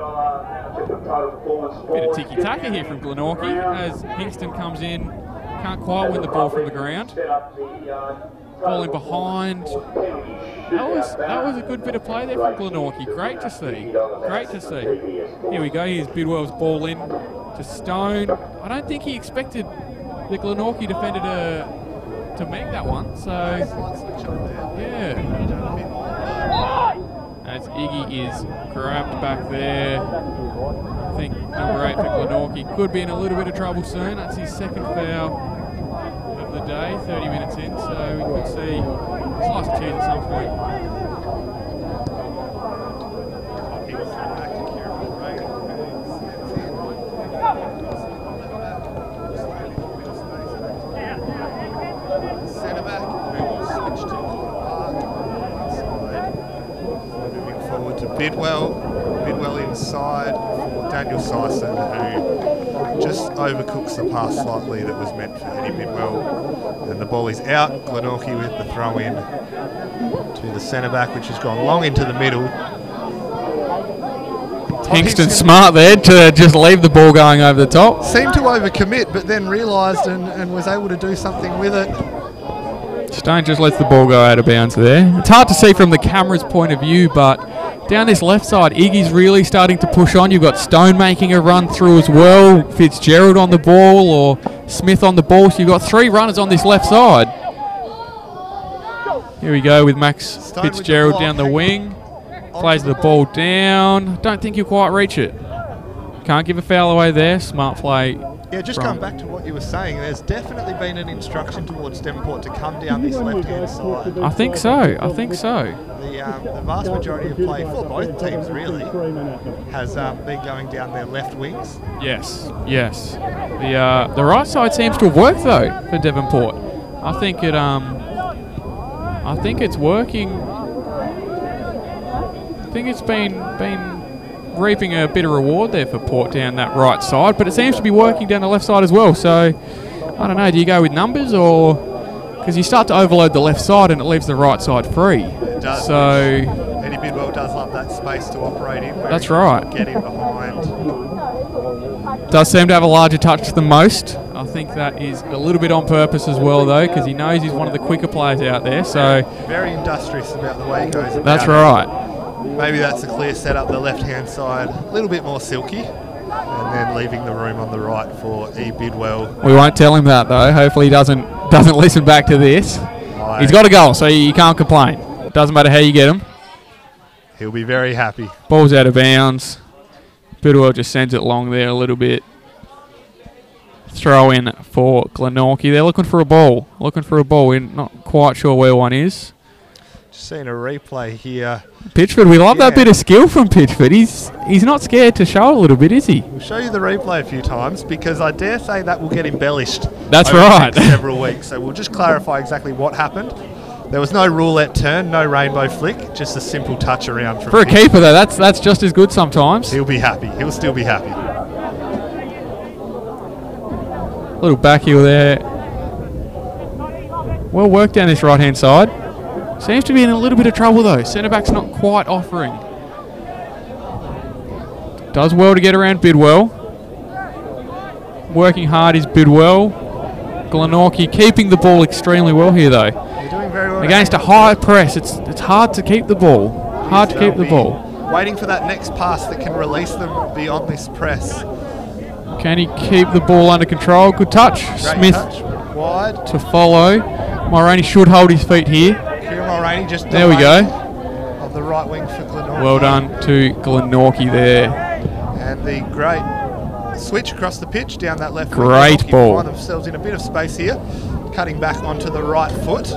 total performance. Bit of tiki-taka here from Glenorchy as Hingston comes in. Can't quite win the ball from the ground. Ball in behind. That was a good bit of play there from Glenorchy. Great to see. Great to see. Here we go. Here's Bidwell's ball in to Stone. I don't think he expected the Glenorchy defender to make that one, so yeah. As Iggy is grabbed back there, I think number 8 for Glenorchy could be in a little bit of trouble soon. That's his second foul of the day, 30 minutes in, so we could see a slice of cheese at some point. Bidwell. Bidwell inside for Daniel Sison, who just overcooks the pass slightly that was meant for Eddie Bidwell. And the ball is out. Glenorchy with the throw in to the centre back, which has gone long into the middle. Hingston smart there to just leave the ball going over the top. Seemed to overcommit, but then realised and was able to do something with it. Stone just lets the ball go out of bounds there. It's hard to see from the camera's point of view, but down this left side, Iggy's really starting to push on. You've got Stone making a run through as well, Fitzgerald on the ball or Smith on the ball. So you've got 3 runners on this left side. Here we go with Max Fitzgerald down the wing. Plays the ball down. Don't think he'll quite reach it. Can't give a foul away there. Smart play. Yeah, just going back to what you were saying, there's definitely been an instruction towards Devonport to come down this left-hand side. I think so. I think so. The vast majority of play for both teams really has been going down their left wings. Yes, yes. The right side seems to have worked though for Devonport. I think it's working. I think it's been reaping a bit of reward there for Port down that right side, but it seems to be working down the left side as well. So I don't know, do you go with numbers or because you start to overload the left side and it leaves the right side free? It does. So Eddie Bidwell does love that space to operate in. That's right. Get in behind. Does seem to have a larger touch than most. I think that is a little bit on purpose as well though, because he knows he's one of the quicker players out there. So very industrious about the way he goes. That's right. Maybe that's a clear setup, the left-hand side, a little bit more silky, and then leaving the room on the right for E. Bidwell. We won't tell him that though. Hopefully he doesn't listen back to this. He's got a goal, so you can't complain. Doesn't matter how you get him. He'll be very happy. Ball's out of bounds. Bidwell just sends it long there a little bit. Throw in for Glenorchy. They're looking for a ball. We're not quite sure where one is. Just seeing a replay here. Pitchford, we love that bit of skill from Pitchford. He's not scared to show a little bit, is he? We'll show you the replay a few times because I dare say that will get embellished. That's over right. the next several weeks. So we'll just clarify exactly what happened. There was no roulette turn, no rainbow flick, just a simple touch around from for a keeper though. That's just as good sometimes. He'll be happy. He'll still be happy. Little back heel there. Well worked down this right hand side. Seems to be in a little bit of trouble though. Centre back's not quite offering. Does well to get around Bidwell. Working hard is Bidwell. Glenorchy keeping the ball extremely well here though. You're doing very well. Against a high press, it's hard to keep the ball. Hard to keep the ball. Waiting for that next pass that can release them beyond this press. Can he keep the ball under control? Good touch. Great Smith touch. Wide. to follow. Mulroney should hold his feet here. Mulroney just there we go. Of the right wing for Glenorchy. Well done to Glenorchy there. And the great switch across the pitch down that left wing. Great ball. Find themselves in a bit of space here. Cutting back onto the right foot.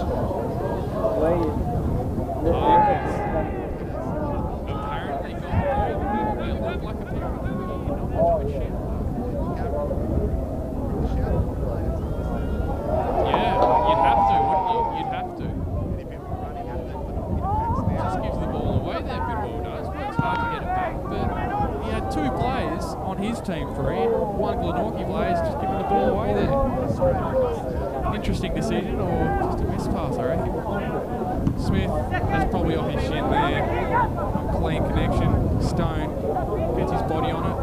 Team free. One Glenorchy player is just giving the ball away there. Interesting decision or just a miss pass, I reckon. Smith, that's probably off his shin there. Clean connection. Stone gets his body on it.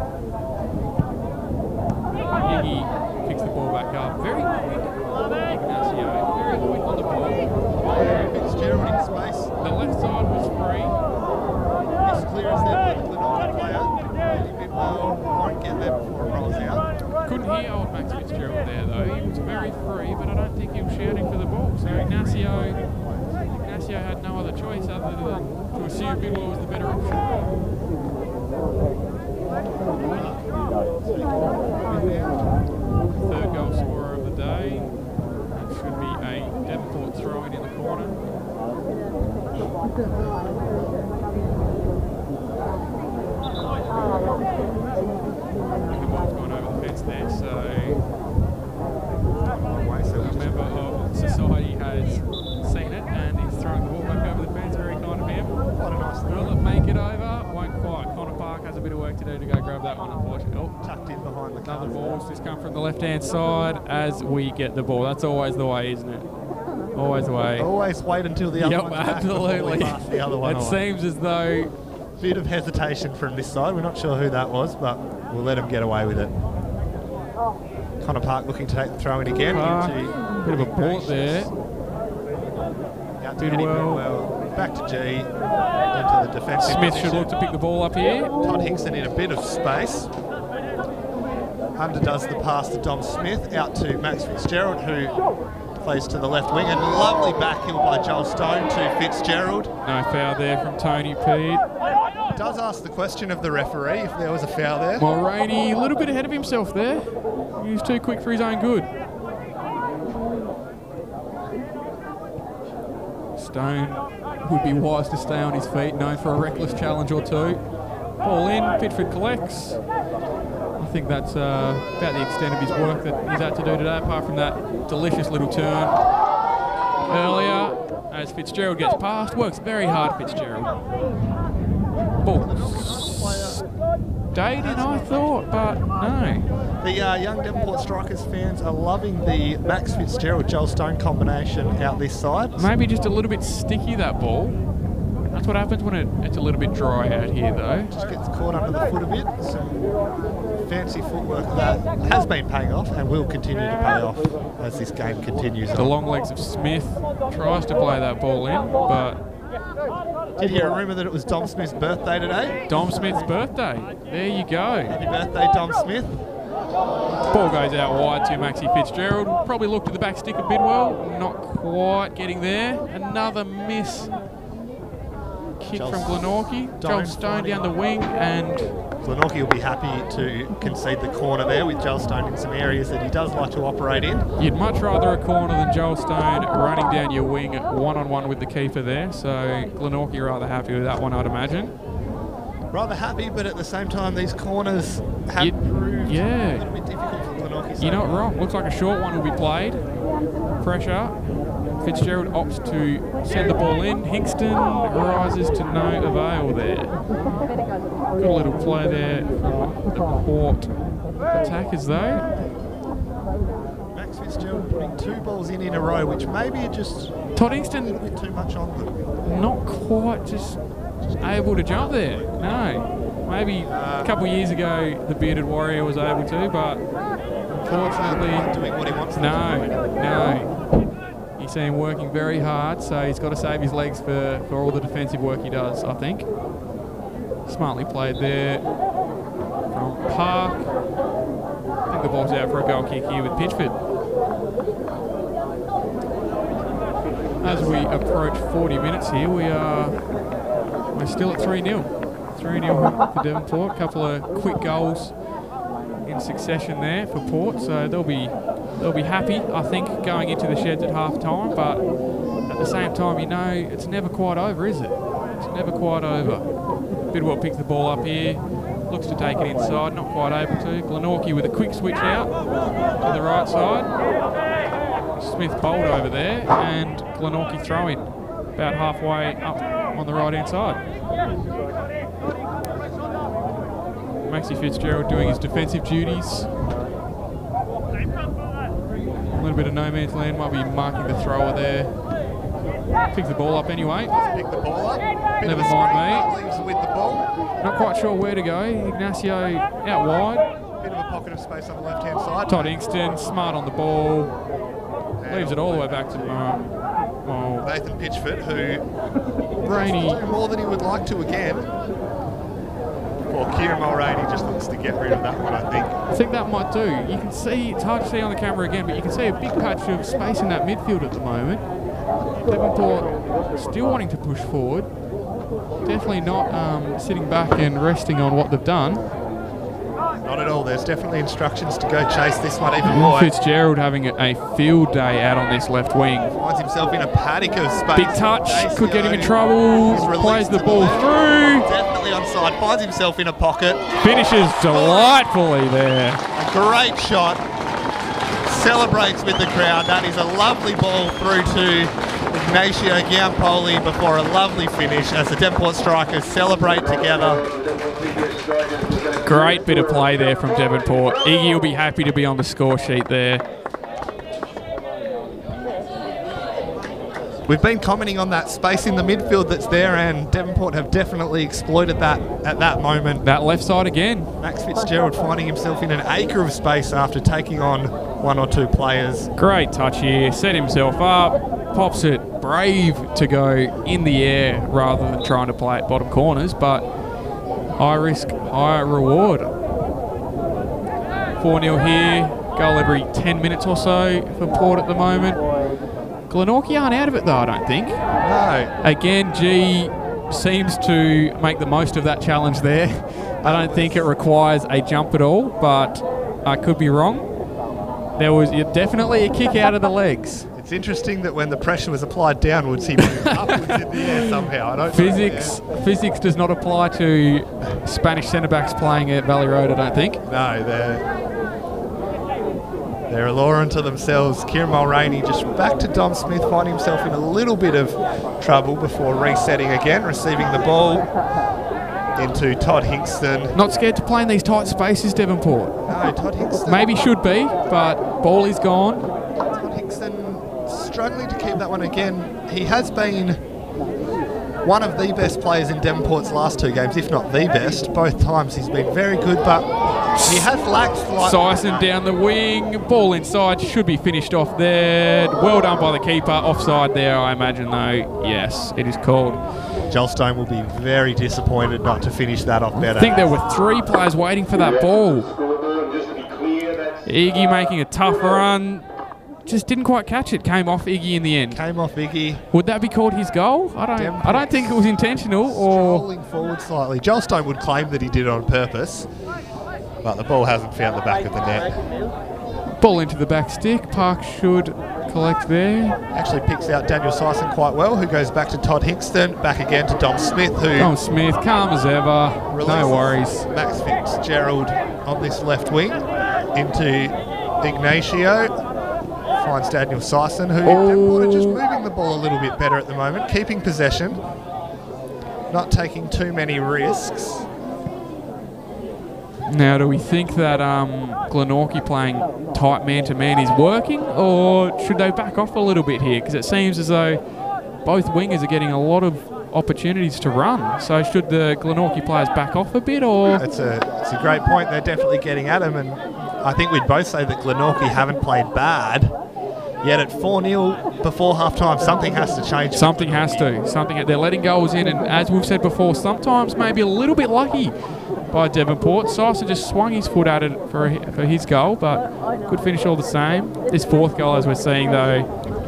Iggy picks the ball back up. Very quick. Ignacio, very quick on the ball. Fitzgerald in space. The left side was free. As clear as that for the Glenorchy player. Won't get there before it rolls out. Couldn't hear old Max Fitzgerald there though. He was very free, but I don't think he was shouting for the ball. So Ignacio had no other choice other than to assume Bidwell was the better option. Third goal scorer of the day. That should be a Devonport throw-in in the corner. There, so a member of society has seen it and he's throwing the ball back over the fence. Very kind of him. What a nice Will it make it over? Won't to go grab that one, unfortunately. Oh, Tucked in behind the another cover. ball's just come from the left-hand side as we get the ball. That's always the way, isn't it? Always the way. Always wait until the other Yep, one's back before we absolutely. pass the other one It on. seems as though Bit of hesitation from this side. We're not sure who that was, but we'll let him get away with it. Connor Park looking to take the throw in again. bit of a port there. Out to Eddie Bidwell. Bidwell. Back to G. Into the defensive Smith position. should look to pick the ball up here. Todd Hinkson in a bit of space. Underdoes the pass to Dom Smith. Out to Max Fitzgerald, who plays to the left wing. And lovely backheel by Joel Stone to Fitzgerald. No foul there from Tony Pete. Does ask the question of the referee if there was a foul there. Mulroney, a little bit ahead of himself there. He was too quick for his own good. Stone would be wise to stay on his feet, known for a reckless challenge or two. Ball in, Pitford collects. I think that's about the extent of his work that he's had to do today, apart from that delicious little turn earlier as Fitzgerald gets past. Works very hard, Fitzgerald. Ball stayed in, I thought, but no. The young Devonport Strikers fans are loving the Max Fitzgerald-Joel Stone combination out this side. Maybe just a little bit sticky, that ball. That's what happens when it's a little bit dry out here, though. Just gets caught under the foot a bit. Some fancy footwork that has been paying off and will continue to pay off as this game continues The on. long legs of Smith tries to play that ball in, but Did hear a rumour that it was Dom Smith's birthday today? Dom Smith's birthday. There you go. Happy birthday, Dom Smith. Ball goes out wide to Maxie Fitzgerald. Probably looked at the back stick of Bidwell. Not quite getting there. Another miss kick from Glenorchy. Joel Stone down the wing, and Glenorchy will be happy to concede the corner there with Joel Stone in some areas that he does like to operate in. you'd much rather a corner than Joel Stone running down your wing one-on-one with the keeper there. So Glenorchy rather happy with that one, I'd imagine. Rather happy, but at the same time, these corners have proved a little bit difficult for Glenorchy. You're not wrong. Looks like a short one will be played. Pressure. Fitzgerald opts to send the ball in. Hingston rises to no avail there. Good little play there from the Port attackers though. Max Fitzgerald putting 2 balls in a row, which maybe are just Todd a Hingston little bit too much on them. not quite just able to jump there. No. Maybe a couple of years ago the bearded warrior was able to, but unfortunately Doing what he wants. no. You see him working very hard, so he's got to save his legs for all the defensive work he does, I think. Smartly played there from Park. I think the ball's out for a goal kick here with Pitchford. As we approach 40 minutes here, we're still at 3-0. 3-0 for Devonport. A couple of quick goals in succession there for Port, so they'll be happy, I think, going into the sheds at half time, but at the same time, you know, it's never quite over, is it? It's never quite over. Bidwell picks the ball up here, looks to take it inside, not quite able to. Glenorchy with a quick switch out to the right side. Smith bowled over there, and Glenorchy throw in about halfway up on the right hand side. Maxie Fitzgerald doing his defensive duties. A little bit of no man's land, might be marking the thrower there. Picks the ball up anyway. Pick the ball up. Never mind me. Leaves with the ball. Not quite sure where to go. Ignacio out wide. Bit of a pocket of space on the left-hand side. Todd Hingston, smart on the ball. Leaves it all the way back to Nathan Pitchford, who Rainey. do more than he would like to again. Well, Kieran Mulroney just looks to get rid of that one, I think. I think that might do. You can see, it's hard to see on the camera again, but you can see a big patch of space in that midfield at the moment. Devonport still wanting to push forward. Definitely not sitting back and resting on what they've done. Not at all. There's definitely instructions to go chase this one even more. Fitzgerald having a field day out on this left wing. Finds himself in a paddock of space. Big touch, could get him in trouble. Plays the ball through. Definitely onside. Finds himself in a pocket. Finishes delightfully there. A great shot. Celebrates with the crowd. That is a lovely ball through to Ignacio Giampoli before a lovely finish as the Devonport Strikers celebrate together. Great bit of play there from Devonport. Iggy will be happy to be on the score sheet there. We've been commenting on that space in the midfield that's there, and Devonport have definitely exploited that at that moment. That left side again. Max Fitzgerald finding himself in an acre of space after taking on 1 or 2 players. Great touch here, set himself up, pops it, brave to go in the air rather than trying to play at bottom corners, but high risk, high reward. 4-0 here, goal every 10 minutes or so for Port at the moment. Glenorchy aren't out of it though, I don't think. No. Again, G seems to make the most of that challenge there. I don't think it requires a jump at all, but I could be wrong. There was definitely a kick out of the legs. It's interesting that when the pressure was applied downwards, he moved upwards in the air somehow. I don't know. Physics does not apply to Spanish centre-backs playing at Valley Road, I don't think. No, they're a law unto themselves. Kieran Mulroney just back to Dom Smith, finding himself in a little bit of trouble before resetting again, receiving the ball into Todd Hinkston. Not scared to play in these tight spaces, Devonport. No, Todd Hinkston. Maybe should be, but ball is gone. Todd Hinkston struggling to keep that one again. He has been one of the best players in Devonport's last 2 games, if not the best. Both times he's been very good, but he has lacked slightly. Sison down the wing, ball inside, should be finished off there. Well done by the keeper, offside there I imagine though. Yes, it is called. Joel Stone will be very disappointed not to finish that off better. I think there were 3 players waiting for that ball. Iggy making a tough run. Just didn't quite catch it. Came off Iggy in the end. Came off Iggy. Would that be called his goal? I don't think it was intentional. Or strolling forward slightly. Joel Stone would claim that he did it on purpose, but the ball hasn't found the back of the net. Ball into the back stick. Park should collect there. Actually picks out Daniel Sison quite well, who goes back to Todd Hinkston. Back again to Dom Smith, who... Dom Smith, calm as ever. No worries. Max Fitzgerald on this left wing into Ignacio. Finds Daniel Sison, who are just moving the ball a little bit better at the moment, keeping possession, not taking too many risks. Now, do we think that Glenorchy playing tight man-to-man is working, or should they back off a little bit here? Because it seems as though both wingers are getting a lot of opportunities to run. So should the Glenorchy players back off a bit, or...? It's a great point. They're definitely getting at him, and I think we'd both say that Glenorchy haven't played bad. Yet at 4-0 before half-time, something has to change. Something has to. They're letting goals in, and as we've said before, sometimes maybe a little bit lucky by Devonport. Sison just swung his foot at it for his goal, but good finish all the same. This 4th goal, as we're seeing, though,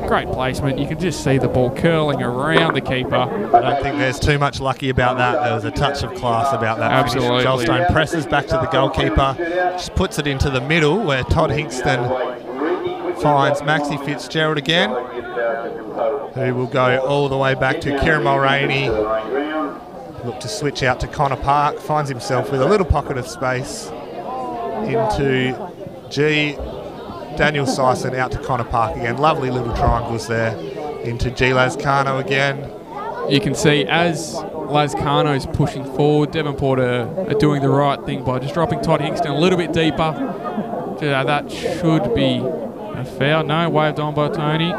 great placement. You can just see the ball curling around the keeper. I don't think there's too much lucky about that. There was a touch of class about that. Absolutely. Joel Stone presses back to the goalkeeper, just puts it into the middle where Todd Hinkston finds Maxi Fitzgerald again, who will go all the way back to Kieran Mulroney. Look to switch out to Connor Park, finds himself with a little pocket of space into G. Daniel Sison out to Connor Park again. Lovely little triangles there into G. Lascano again. You can see as Lascano's pushing forward, Devonport are doing the right thing by just dropping Todd Hinkston a little bit deeper. That should be a foul. No, waved on by Tony.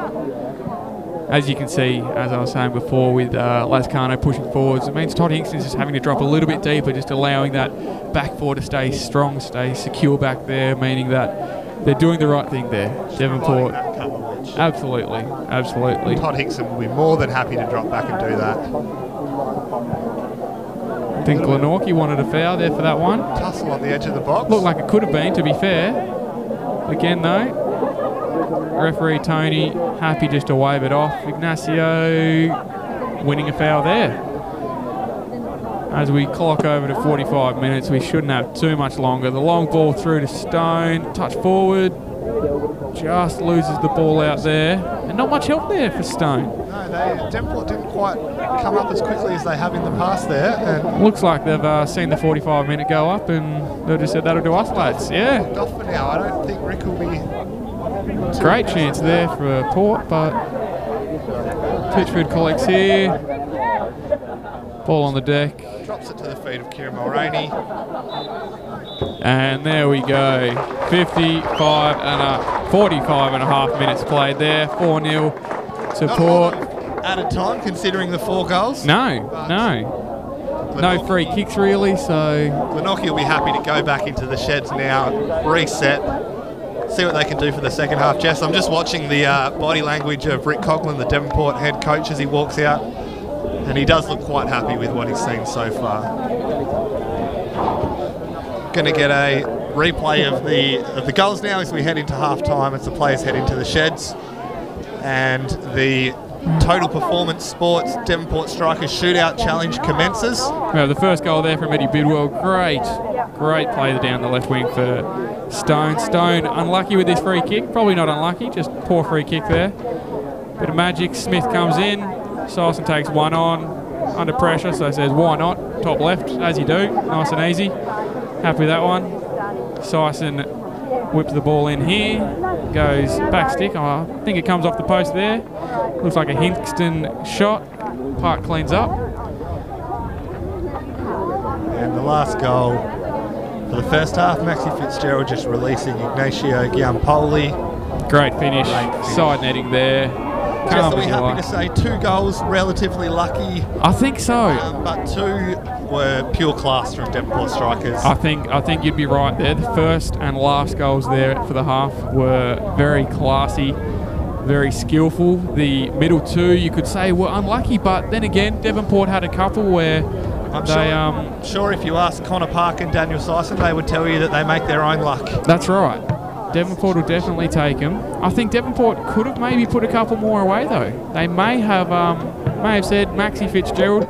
As you can see, as I was saying before, with Lascano pushing forwards, it means Todd Hinkston's just having to drop a little bit deeper, just allowing that back four to stay strong, stay secure back there, meaning that they're doing the right thing there. Devonport, absolutely. Todd Hinkston will be more than happy to drop back and do that. I think Glenorchy wanted a foul there for that one. Tussle on the edge of the box. Looked like it could have been, to be fair. Again, though, referee Tony happy just to wave it off. Ignacio winning a foul there. As we clock over to 45 minutes, we shouldn't have too much longer. The long ball through to Stone, touch forward, just loses the ball out there, and not much help there for Stone. No, Devonport didn't quite come up as quickly as they have in the past there. And looks like they've seen the 45-minute go up, and they've just said that'll do us, lads. Yeah. Off for now. I don't think Rick will be. Great chance there for Port, but Pitchford collects here. Ball on the deck. drops it to the feet of Kieran Mulroney. And there we go. 45 and a half minutes played there. 4-0 to Port. Added time considering the 4 goals. No. No free kicks really, so... Glenorchy will be happy to go back into the sheds now, reset, see what they can do for the second half. Jess, I'm just watching the body language of Rick Coughlin, the Devonport head coach, as he walks out, and he does look quite happy with what he's seen so far. Going to get a replay of the goals now as we head into half-time, as the players head into the sheds. And the Total Performance Sports Devonport Strikers Shootout Challenge commences. We have the first goal there from Eddie Bidwell. Great play down the left wing for Stone. Stone unlucky with this free kick. Probably not unlucky, just poor free kick there. Bit of magic. Smith comes in. Syson takes one on under pressure, so says why not? Top left, as you do. Nice and easy. Happy with that one. Syson whips the ball in here. Goes back stick. I think it comes off the post there. Looks like a Hingston shot. Park cleans up. And the last goal for the first half, Maxi Fitzgerald just releasing Ignacio Giampoli. Great finish. Side netting there. Just are we happy to say 2 goals, relatively lucky? I think so. But 2 were pure class from Devonport Strikers. I think you'd be right there. The first and last goals there for the half were very classy, very skillful. The middle 2, you could say, were unlucky, but then again, Devonport had a couple where I'm sure if you ask Connor Park and Daniel Syson, they would tell you that they make their own luck. That's right. Devonport will definitely take them. I think Devonport could have maybe put a couple more away though. They may have said Maxi Fitzgerald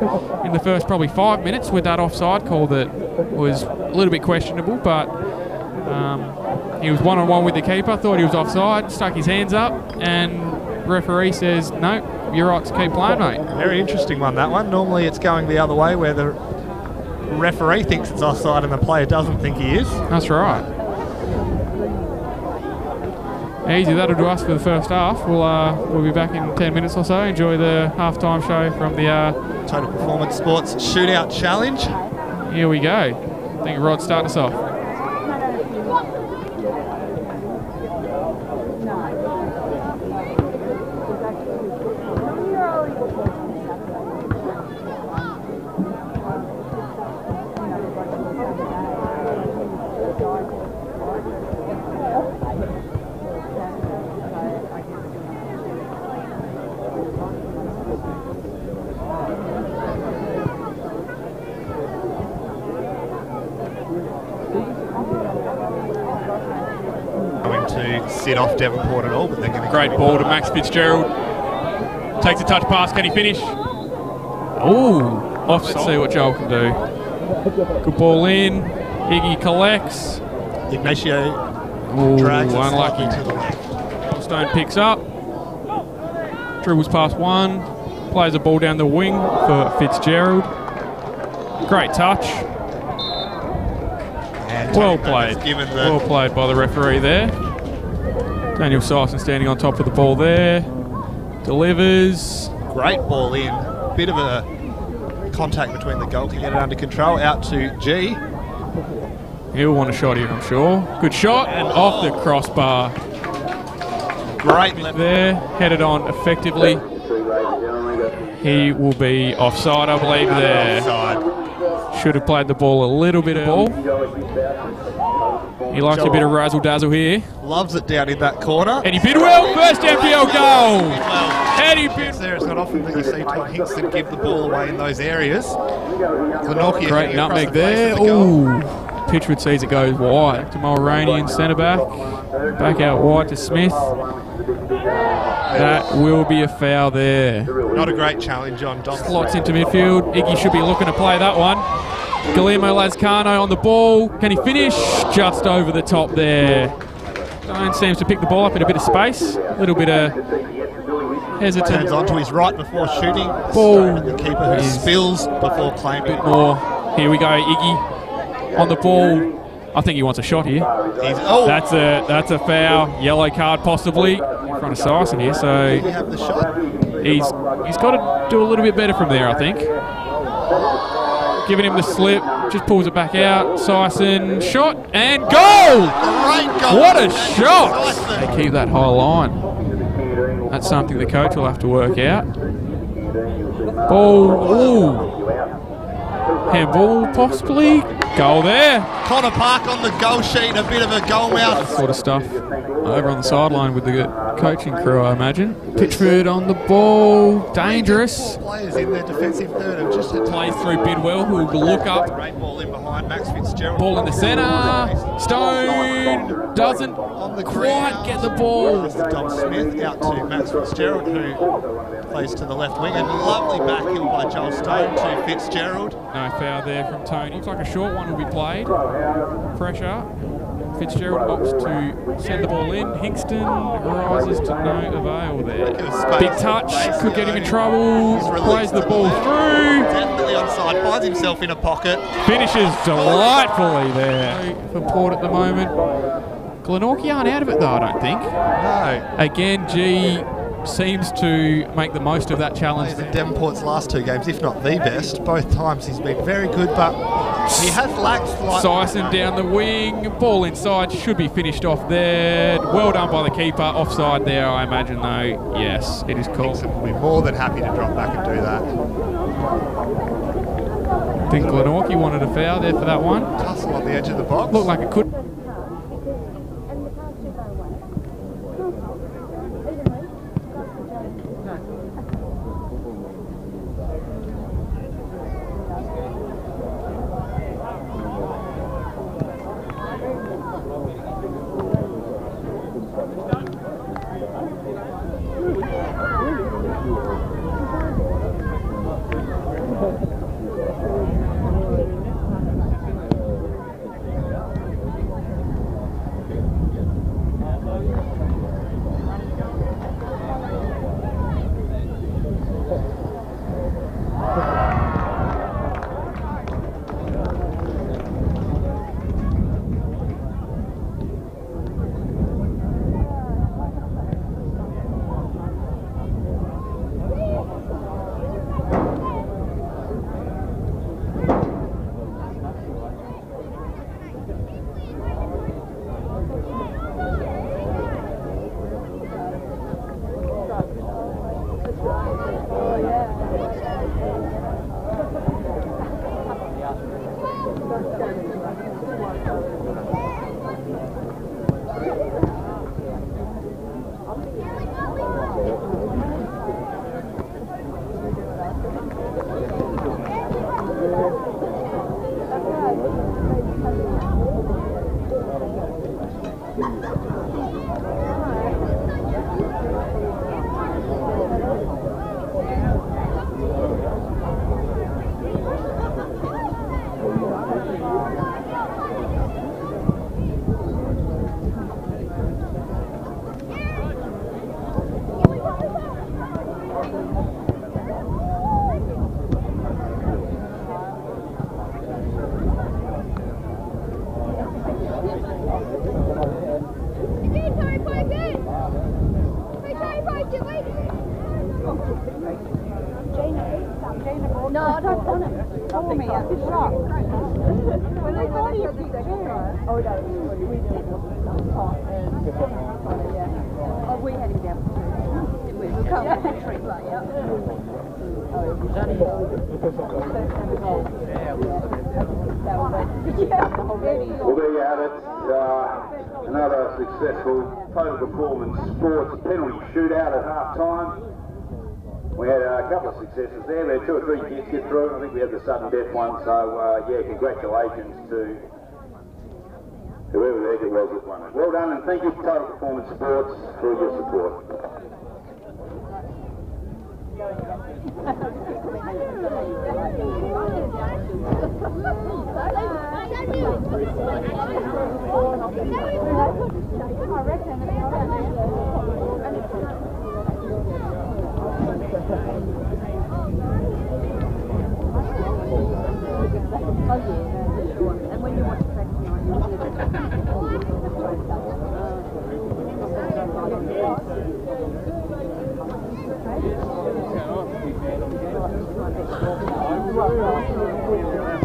in the first probably 5 minutes with that offside call that was a little bit questionable, but he was one-on-one with the keeper, thought he was offside, stuck his hands up, and referee says, no, you're right to keep playing, mate. Very interesting one, that one. Normally it's going the other way where the referee thinks it's offside and the player doesn't think he is. That's right. Easy, that'll do us for the first half. We'll be back in 10 minutes or so. Enjoy the halftime show from the Total Performance Sports Shootout Challenge. Here we go. I think Rod's starting us off. Sit off Devonport at all, but they're going to... Great ball to Max Fitzgerald. Takes a touch pass. Can he finish? Oh, off. Let's see what Joel can do. Good ball in. Iggy collects. Ignacio drags unlucky. To the left. Stone picks up. Dribbles past one. Plays a ball down the wing for Fitzgerald. Great touch. And well played. Well played by the referee there. Daniel Syson standing on top of the ball there. Delivers. Great ball in. Bit of a contact between the goal to get it under control. Out to G. He'll want a shot here, I'm sure. Good shot. And off the crossbar. Great there. Headed on effectively. He will be offside, I believe, there. Offside. Should have played the ball a little bit early. He likes a bit of razzle-dazzle here. Loves it down in that corner. Eddie Bidwell, first NPL goal! Eddie Bidwell. It's not often that you see Todd Hingston give the ball away in those areas. Glenorchy great nutmeg there. Ooh, Pitchford sees it goes wide to Mulroney in centre back. Back out wide to Smith. That will be a foul there. Not a great challenge on Dom. Slots into midfield. Iggy should be looking to play that one. Guillermo Lazcano on the ball. Can he finish? Just over the top there. Stone seems to pick the ball up in a bit of space. A little bit of hesitant. Turns onto his right before shooting. Ball. The keeper who spills before claiming. A bit more. Here we go, Iggy on the ball. I think he wants a shot here. That's a foul. Yellow card possibly in front of Syson here. So did he have the shot? He's got to do a little bit better from there, I think. giving him the slip, just pulls it back out. Sison, shot, and goal! Great goal. What a shot! Sison. They keep that high line. That's something the coach will have to work out. Ball, ooh. Handball, possibly. Goal there. Connor Park on the goal sheet, a bit of a goal mouth. Sort of stuff over on the sideline with the coaching crew, I imagine. Pitchford on the ball, dangerous. Players in their defensive third have just had to Plays through Bidwell, who will look up. great ball in behind Max Fitzgerald. Ball in the centre. Stone doesn't On the quite get the ball. Tom Smith out to Max Fitzgerald, who plays to the left wing. And lovely back heel by Joel Stone to Fitzgerald. No foul there from Tony. Looks like a short one will be played. Pressure. Fitzgerald opts to send the ball in. Hingston rises to no avail there. Big touch, could get him in trouble. Plays the ball through. Definitely onside, finds himself in a pocket. Finishes delightfully there for Port at the moment. Glenorchy aren't out of it though, I don't think. No. Again, G seems to make the most of that challenge. He's in Devonport's last two games, if not the best. Both times he's been very good, but he has lacked like... Sison down the wing, ball inside, should be finished off there. Well done by the keeper, offside there I imagine though. Yes, it is called. Hinkson will be more than happy to drop back and do that. I think Glenorchy wanted a foul there for that one. Tussle on the edge of the box. Looked like it could. No, I don't want him. Call me at the shop. When they call you, oh, no, we did. Oh, we had him down. We'll come back and treat like, yeah. Well, there you have it. Another successful total performance sports penalty shootout at half time. We had a couple of successes there. We had 2 or 3 kids get through. I think we had the sudden death one. So, yeah, congratulations to whoever the heck it was that won it. Well done, and thank you to Total Performance Sports for your support. And when you watch the second night, you'll hear the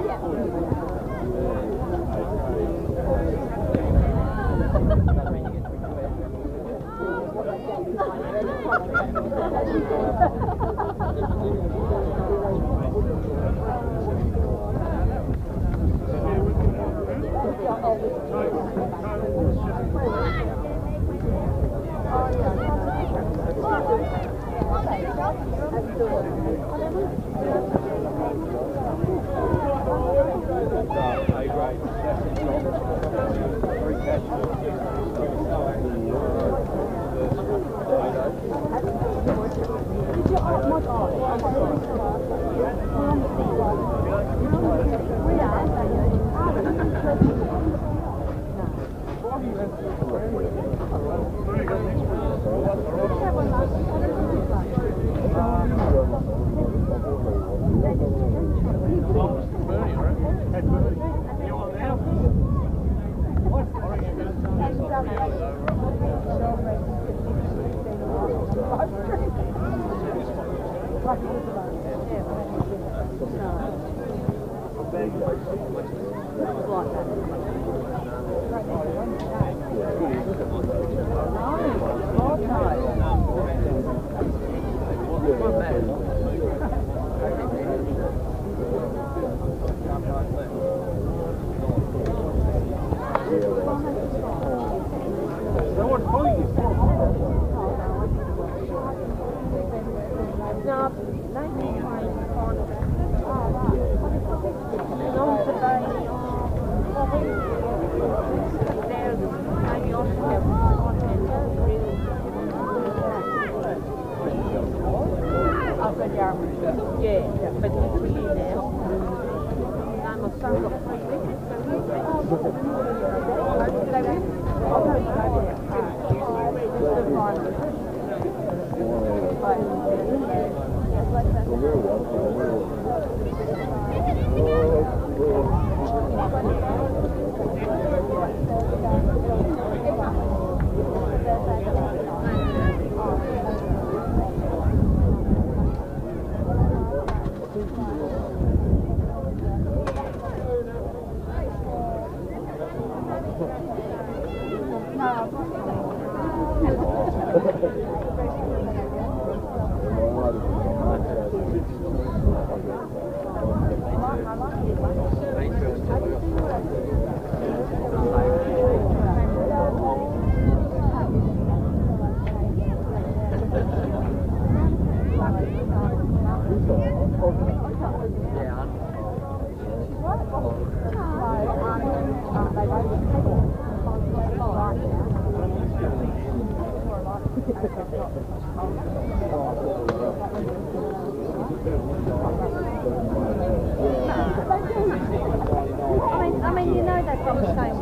I mean, you know they've got the same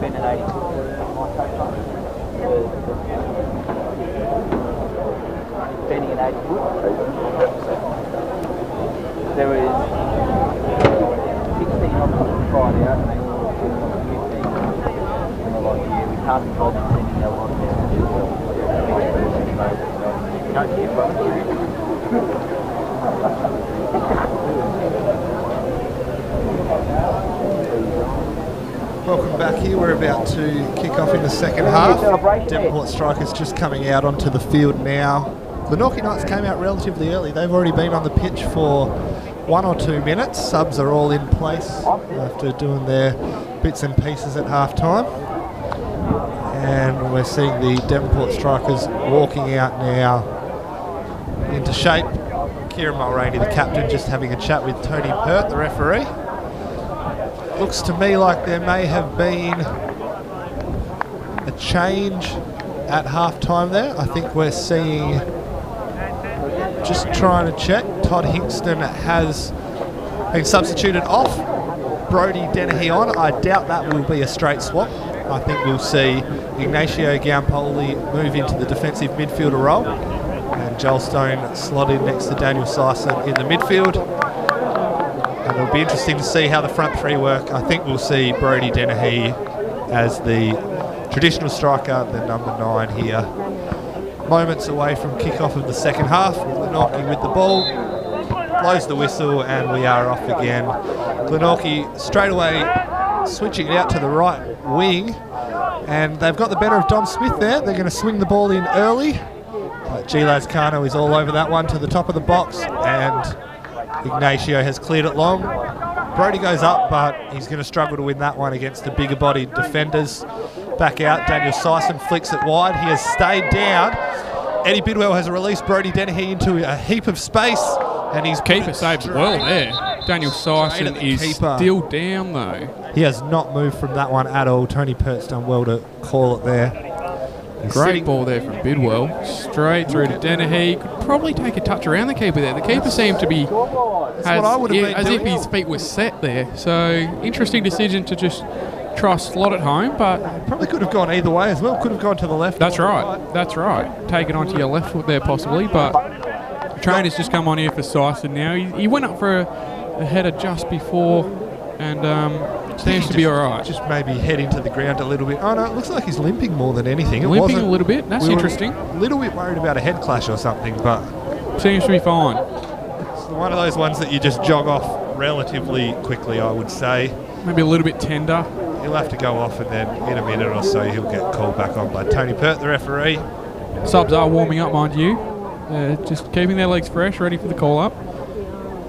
Ben at 80. Benny at 80 foot. There was 16 of them Friday out, and they all 15. And they're like, yeah, we can't be bothered sending our lot there. You don't care, brother. Welcome back here. We're about to kick off in the second half. Devonport Strikers just coming out onto the field now. Glenorchy Knights came out relatively early. They've already been on the pitch for 1 or 2 minutes. Subs are all in place after doing their bits and pieces at half time. And we're seeing the Devonport Strikers walking out now into shape. Kieran Mulroney, the captain, just having a chat with Tony Pert, the referee. Looks to me like there may have been a change at half time there. I think we're seeing, just trying to check, Todd Hingston has been substituted off, Brody Dennehy on. I doubt that will be a straight swap. I think we'll see Ignacio Giampoli move into the defensive midfielder role and Joel Stone slot in next to Daniel Syson in the midfield. And it'll be interesting to see how the front three work. I think we'll see Brody Dennehy as the traditional striker, the number 9 here. Moments away from kick-off of the second half. Glenorchy with the ball, blows the whistle, and we are off again. Glenorchy straight away switching it out to the right wing, and they've got the better of Dom Smith there. They're going to swing the ball in early. G-Laz Kano is all over that one to the top of the box, and Ignacio has cleared it long. Brody goes up, but he's going to struggle to win that one against the bigger bodied defenders. Back out, Daniel Syson flicks it wide. He has stayed down. Eddie Bidwell has released Brody Dennehy into a heap of space, and he's keeper saved well there. Daniel Syson is still down though. He has not moved from that one at all. Tony Pert's done well to call it there. Great ball there from Bidwell, straight through to Dennehy. Could probably take a touch around the keeper there. The keeper seemed to be as if his feet were set there. So interesting decision to just try slot it home, but probably could have gone either way as well. Could have gone to the left. That's right. That's right. Take it onto your left foot there possibly, but the trainer's just come on here for Syson now. He went up for a header just before, and seems to be all right. Just maybe head into the ground a little bit. Oh no, it looks like he's limping more than anything. Limping a little bit. That's interesting. A little bit worried about a head clash or something, but seems to be fine. It's one of those ones that you just jog off relatively quickly, I would say. Maybe a little bit tender. He'll have to go off, and then in a minute or so he'll get called back on by Tony Pert, the referee. Subs are warming up, mind you. Just keeping their legs fresh, ready for the call-up.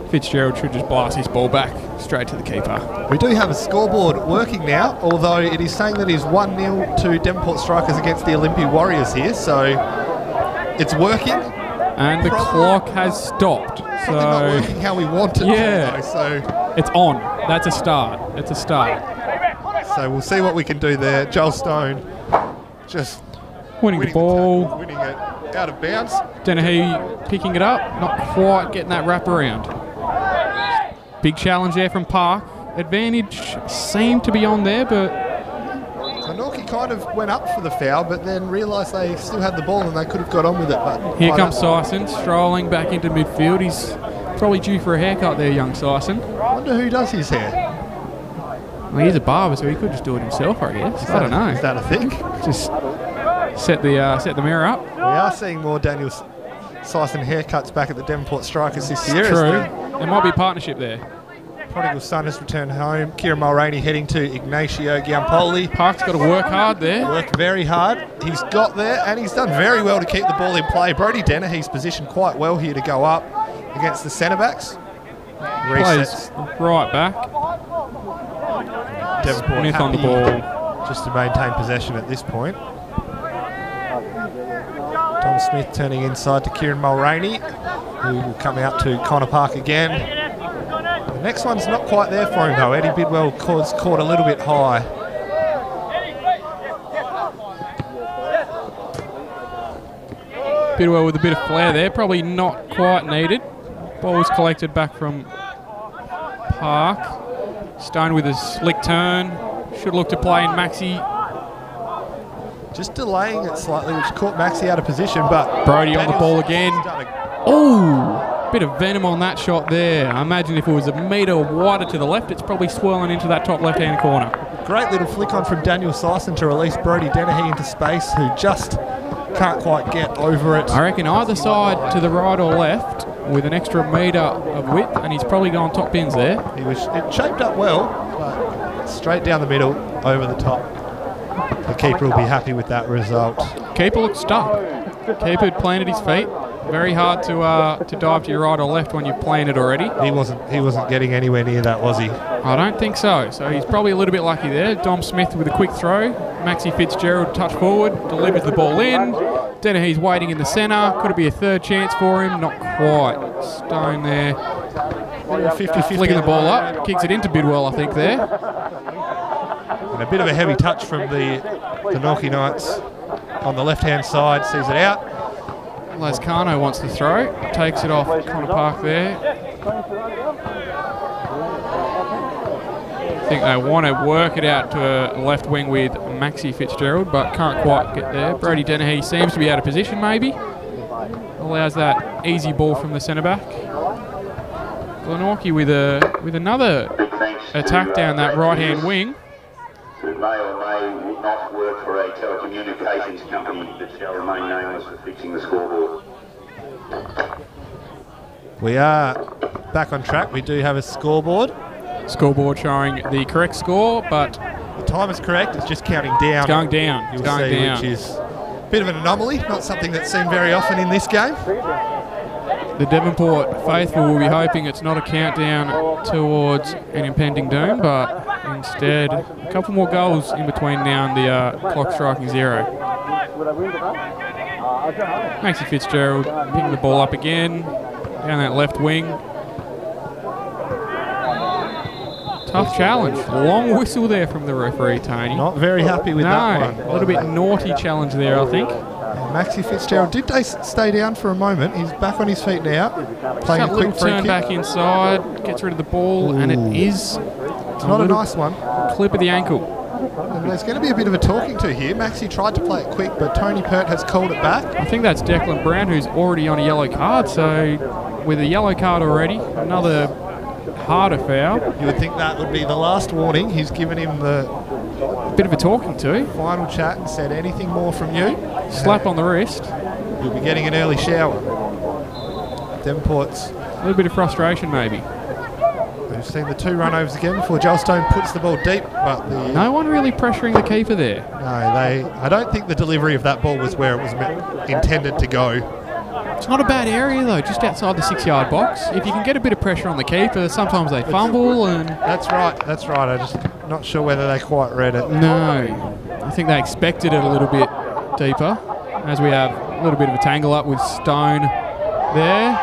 Fitzgerald should just blast his ball back straight to the keeper. We do have a scoreboard working now, although it is saying that it is 1-0 to Devonport Strikers against the Olympic Warriors here, so it's working. And the clock has stopped. So not working how we want it yeah, to, though, so it's on. That's a start. It's a start. So we'll see what we can do there. Joel Stone just winning the ball. Winning it out of bounds. Dennehy picking it up, not quite getting that wrap around. Big challenge there from Park. Advantage seemed to be on there, but Glenorchy kind of went up for the foul, but then realised they still had the ball and they could have got on with it. But here comes Syson, strolling back into midfield. He's probably due for a haircut there, young Syson. I wonder who does his hair. Well, he's a barber, so he could just do it himself, I guess. I don't know. Is that a thing? Just set the mirror up. We are seeing more Daniel Syson haircuts back at the Devonport Strikers this year. True. There might be a partnership there. Prodigal son has returned home. Kieran Mulroney heading to Ignacio Giampoli. Park's got to work hard there. Worked very hard. He's got there, and he's done very well to keep the ball in play. Brody Dennehy's positioned quite well here to go up against the centre-backs. Plays right back. Devonport Smith on the ball. Just to maintain possession at this point. Tom Smith turning inside to Kieran Mulroney, who will come out to Connor Park again. The next one's not quite there for him though. Eddie Bidwell caught a little bit high. Bidwell with a bit of flair there, probably not quite needed. Ball was collected back from Park. Stone with a slick turn. Should look to play in Maxi. Just delaying it slightly, which caught Maxi out of position, but Brody on the ball again. Oh, bit of venom on that shot there. I imagine if it was a metre wider to the left, it's probably swirling into that top left-hand corner. Great little flick on from Daniel Sison to release Brody Dennehy into space, who just can't quite get over it. I reckon either side to the right or left with an extra metre of width, and he's probably gone top bins there. It shaped up well, but straight down the middle, over the top. The keeper will be happy with that result. Keeper looked stuck. Keeper had planted his feet. Very hard to dive to your right or left when you've planted already. He wasn't getting anywhere near that, was he? I don't think so. So he's probably a little bit lucky there. Dom Smith with a quick throw. Maxi Fitzgerald touch forward, delivers the ball in. Dennehy's waiting in the centre. Could it be a third chance for him? Not quite. Stone there. 50-50 flicking the ball up. Kicks it into Bidwell, I think, there. And a bit of a heavy touch from the Glenorchy Knights on the left-hand side. Sees it out. Lascano wants to throw. Takes it off Connor Park there. I think they want to work it out to left wing with Maxi Fitzgerald, but can't quite get there. Brody Dennehy seems to be out of position, maybe. Allows that easy ball from the centre-back. Glenorchy with another attack down that right-hand wing. Who may or may not work for a telecommunications company that shall remain nameless for fixing the scoreboard. We are back on track. We do have a scoreboard. Scoreboard showing the correct score, but the time is correct. It's just counting down. It's going down. You'll see, which is a bit of an anomaly. Not something that's seen very often in this game. The Devonport faithful will be hoping it's not a countdown towards an impending doom, but instead a couple more goals in between now and the clock striking zero. Maxi Fitzgerald picking the ball up again, down that left wing. Tough challenge. Long whistle there from the referee, Tony. Not very happy with that one. A little bit naughty challenge there, I think. Maxi Fitzgerald did stay down for a moment. He's back on his feet now. Playing a quick free turn kick. Back inside, gets rid of the ball, and it is it's not a nice one. Clip of the ankle. And there's going to be a bit of a talking to here. Maxi tried to play it quick, but Tony Pert has called it back. I think that's Declan Brown, who's already on a yellow card. So with a yellow card already, another harder foul. You would think that would be the last warning. He's given him the bit of a talking to. Final chat and said, anything more from you? Slap on the wrist. You'll be getting an early shower. Devonport's a little bit of frustration, maybe. We've seen the two run-overs again before Joel Stone puts the ball deep, but no one really pressuring the keeper there. No, I don't think the delivery of that ball was where it was intended to go. It's not a bad area though, just outside the 6-yard box. If you can get a bit of pressure on the keeper, sometimes they fumble and... That's right. I'm just not sure whether they quite read it. No, I think they expected it a little bit deeper, as we have a little bit of a tangle up with Stone there.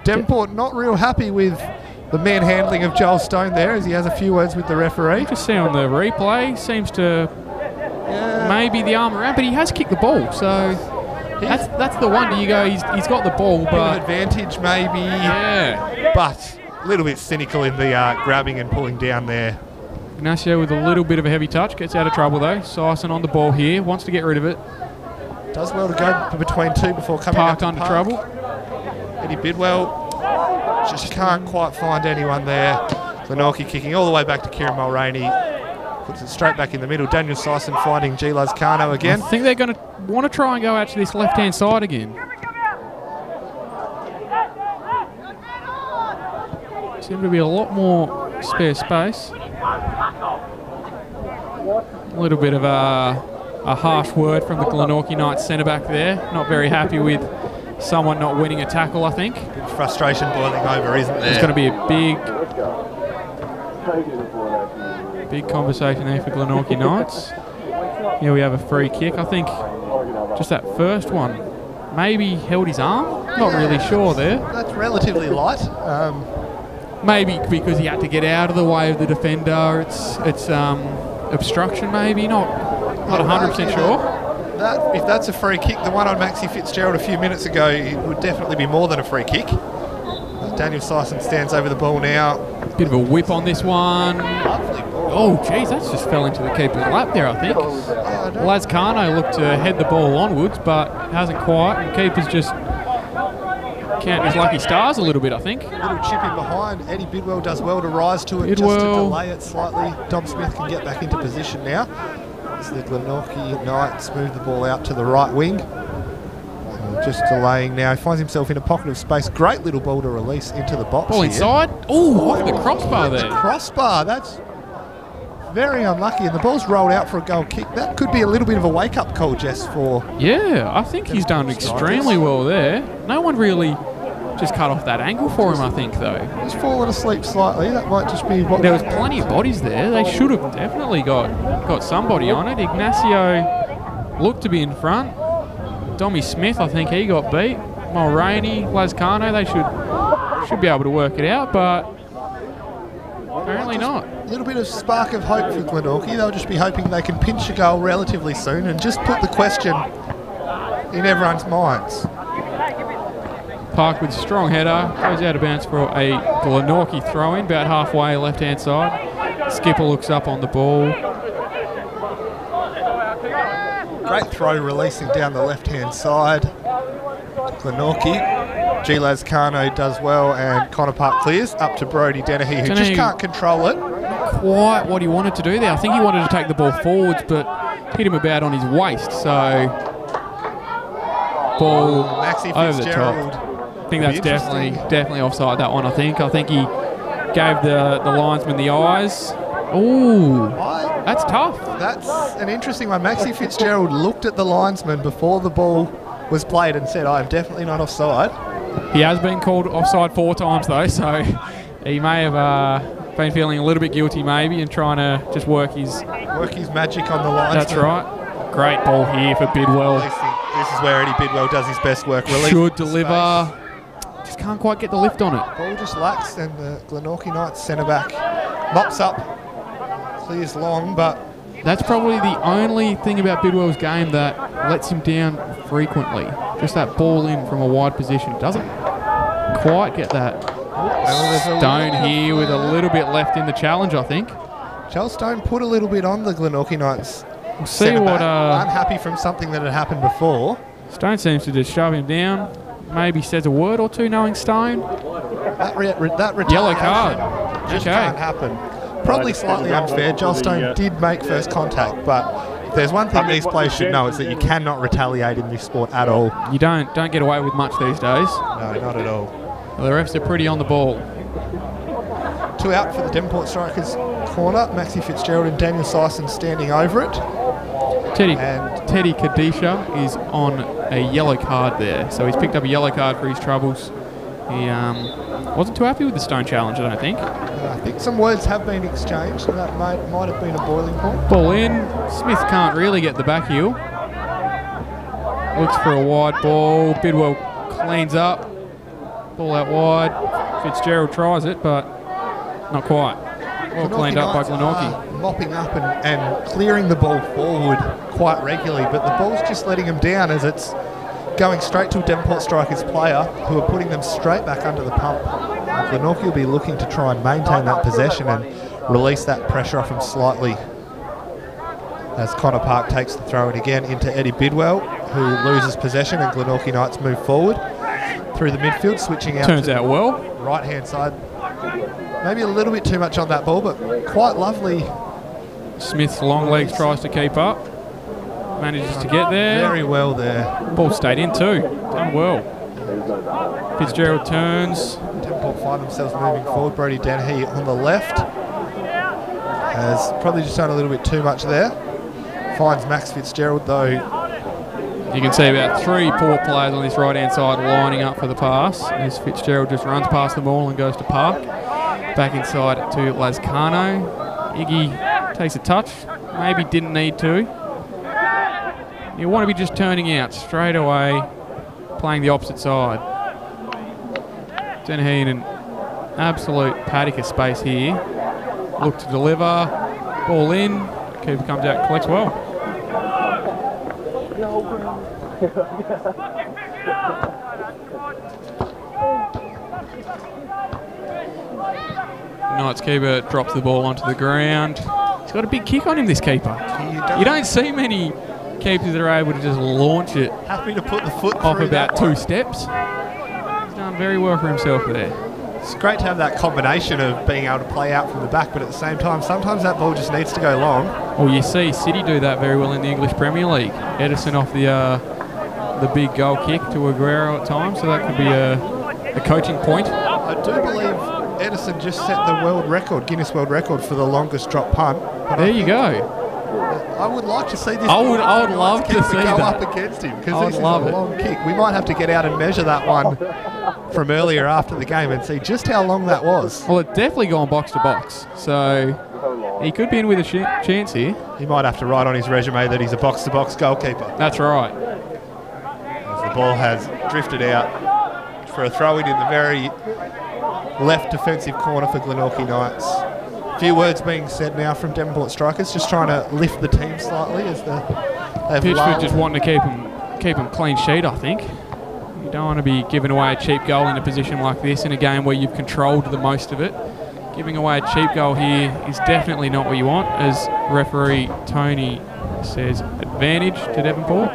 Devonport not real happy with the manhandling of Joel Stone there, as he has a few words with the referee. Just see on the replay, seems to maybe the arm around, but he has kicked the ball, so that's the wonder. You go, he's got the ball, but advantage maybe. Yeah, but a little bit cynical in the grabbing and pulling down there. Ignacio with a little bit of a heavy touch, gets out of trouble though. Sison on the ball here, wants to get rid of it. Does well to go between two before coming Parked up to under trouble. Eddie Bidwell just can't quite find anyone there. Glenorchy kicking all the way back to Kieran Mulroney. Puts it straight back in the middle. Daniel Sison finding G. Lascano again. I think they're going to want to try and go out to this left-hand side again. Seems to be a lot more spare space. A little bit of a harsh word from the Glenorchy Knights centre-back there. Not very happy with someone not winning a tackle, I think. Frustration boiling over, isn't there? It's going to be a big conversation there for Glenorchy Knights. Here we have a free kick. I think just that first one. Maybe held his arm. Not really sure there. That's relatively light. Maybe because he had to get out of the way of the defender. It's obstruction maybe. Not 100% sure. If that's a free kick, the one on Maxi Fitzgerald a few minutes ago, it would definitely be more than a free kick. Daniel Sison stands over the ball now. Bit of a whip on this one. Lovely ball. Oh, geez, that's just fell into the keeper's lap there, I think. Lazcano looked to head the ball onwards, but hasn't quite. And keeper's just counting his lucky stars a little bit, I think. A little chip in behind. Eddie Bidwell does well to rise to it, Bidwell. just to delay it slightly. Dom Smith can get back into position now. As the Glenorchy Knights move the ball out to the right wing. Just delaying now. He finds himself in a pocket of space. Great little ball to release into the box. Ball here. inside. Oh, off the crossbar there. Crossbar. That's very unlucky. And the ball's rolled out for a goal kick. That could be a little bit of a wake-up call, Jess, for... Yeah, I think he's done extremely well there. No one really just cut off that angle for him, I think, though. He's fallen asleep slightly. That might just be what... There was plenty of bodies there. They should have definitely got somebody on it. Ignacio looked to be in front. Dommy Smith, I think he got beat. Mulroney, Lazcano, they should be able to work it out, but apparently not. A little bit of spark of hope for Glenorchy. They'll just be hoping they can pinch a goal relatively soon and just put the question in everyone's minds. Park with strong header, goes out of bounds for a Glenorchy throw-in, about halfway left-hand side. Skipper looks up on the ball. Great throw releasing down the left-hand side. Glenorchy. G. Lazcano does well, and Connor Park clears up to Brodie Dennehy, who just can't control it. Quite what he wanted to do there. I think he wanted to take the ball forwards, but hit him about on his waist. So ball Maxi over the Fitzgerald. top. I think that's definitely offside. That one. I think he gave the linesman the eyes. Ooh, that's tough. That's an interesting one. Maxi Fitzgerald looked at the linesman before the ball was played and said, I'm definitely not offside. He has been called offside 4 times though, so he may have been feeling a little bit guilty maybe and trying to just work his magic on the linesman. That's right. Great ball here for Bidwell. This is where Eddie Bidwell does his best work. Should deliver. Just can't quite get the lift on it. Ball just lacks, and the Glenorchy Knights centre back mops up, clears long, but that's probably the only thing about Bidwell's game that lets him down frequently. Just that ball in from a wide position. Doesn't quite get that. Stone here with a little bit left in the challenge, I think. Charles Stone put a little bit on the Glenorchy Knights. We'll see what... unhappy from something that had happened before. Stone seems to just shove him down. Maybe says a word or two knowing Stone. That yellow card. Just can't happen. Probably slightly unfair. Joel Stone did make first contact, but if there's one thing these players should know, it's that you cannot retaliate in this sport at all. You don't get away with much these days. No, not at all. Well, the refs are pretty on the ball. 2 out for the Devonport Strikers corner. Maxi Fitzgerald and Daniel Sison standing over it. Teddy Kadisha is on a yellow card there, so he's picked up a yellow card for his troubles. He wasn't too happy with the Stone challenge, I don't think. I think some words have been exchanged, and that might have been a boiling point. Ball in. Smith can't really get the back heel. Looks for a wide ball. Bidwell cleans up. Ball out wide. Fitzgerald tries it, but not quite. Well cleaned up by Glenorchy. Mopping up and clearing the ball forward quite regularly, but the ball's just letting him down as it's going straight to a Devonport Strikers player who are putting them straight back under the pump. Glenorchy will be looking to try and maintain that possession and release that pressure off him slightly as Connor Park takes the throw in again into Eddie Bidwell, who loses possession, and Glenorchy Knights move forward through the midfield, switching out Turns out well. Right hand side. Maybe a little bit too much on that ball, but quite lovely. Smith's long legs tries to keep up. Manages to get there. Very well there. Ball stayed in too. Done well. Fitzgerald turns. Devonport find themselves moving forward. Brodie Dennehy on the left has probably just done a little bit too much there. Finds Max Fitzgerald though. You can see about 3 poor players on this right hand side lining up for the pass as Fitzgerald just runs past them all and goes to Park. Back inside to Lazcano. Iggy takes a touch. Maybe didn't need to. You want to be just turning out straight away, playing the opposite side. Dennehy in an absolute paddock of space here. Look to deliver. Ball in. Keeper comes out, collects well. Knights keeper drops the ball onto the ground. He's got a big kick on him, this keeper. You don't see many keepers that are able to just launch it. Happy to put the foot off through about that 2 one. steps. He's done very well for himself there. It's great to have that combination of being able to play out from the back, but at the same time, sometimes that ball just needs to go long. Well, you see City do that very well in the English Premier League. Edison off the big goal kick to Aguero at times, so that could be a coaching point. I do believe Edison just set the world record, Guinness World Record, for the longest drop punt. There you go. I would like to see this. I would love to see go that. up against him, because I this is would love a it. long kick. We might have to get out and measure that one from earlier after the game and see just how long that was. Well, it's definitely gone box to box, so he could be in with a chance here. He might have to write on his resume that he's a box-to-box goalkeeper. That's right. As the ball has drifted out for a throw-in in the very left defensive corner for Glenorchy Knights. A few words being said now from Devonport strikers, just trying to lift the team slightly as they've Pitchford just wanting to keep him clean sheet, I think. You don't want to be giving away a cheap goal in a position like this in a game where you've controlled the most of it. Giving away a cheap goal here is definitely not what you want, as referee Tony says, advantage to Devonport.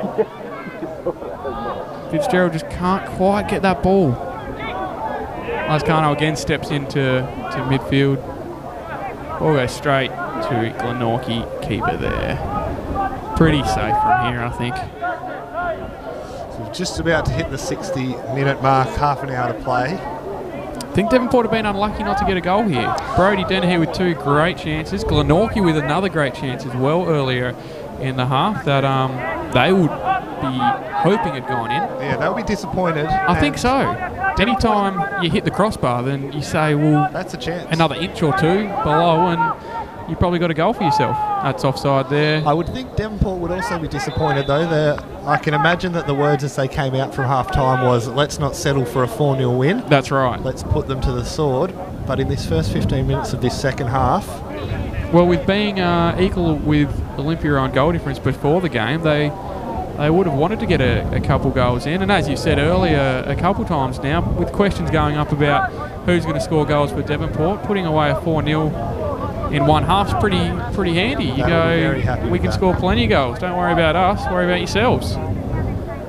Fitzgerald just can't quite get that ball. Lascano again steps into midfield. Ball goes straight to Glenorchy, keeper there. Pretty safe from here, I think. So just about to hit the 60-minute mark, half an hour to play. I think Devonport have been unlucky not to get a goal here. Brody Dennehy with 2 great chances. Glenorchy with another great chance as well earlier in the half that they would be hoping had gone in. Yeah, they'll be disappointed. I think so. Anytime you hit the crossbar, then you say, well, that's a chance. Another inch or 2 below, and you probably got a goal for yourself. That's offside there. I would think Devonport would also be disappointed, though. I can imagine that the words as they came out from half-time was, let's not settle for a 4-0 win. That's right. Let's put them to the sword. But in this first 15 minutes of this second half... Well, with being equal with Olympia on goal difference before the game, they would have wanted to get a couple goals in. And as you said earlier, a couple times now, with questions going up about who's going to score goals for Devonport, putting away a 4-0 in one half's pretty handy. You go, we can score plenty of goals. Don't worry about us, worry about yourselves.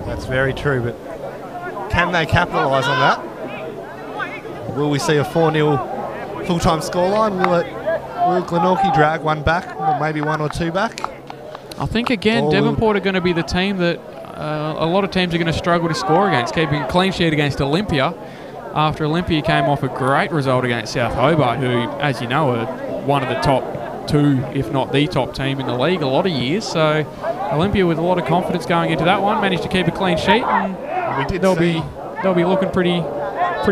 That's very true, but can they capitalise on that? Will we see a 4-0 full-time scoreline? Will Glenorchy drag one back, or maybe 1 or 2 back? I think, again, Devonport are going to be the team that a lot of teams are going to struggle to score against, keeping a clean sheet against Olympia after Olympia came off a great result against South Hobart, who, as you know, are one of the top 2, if not the top team in the league a lot of years. So Olympia with a lot of confidence going into that one, managed to keep a clean sheet, and they'll be looking pretty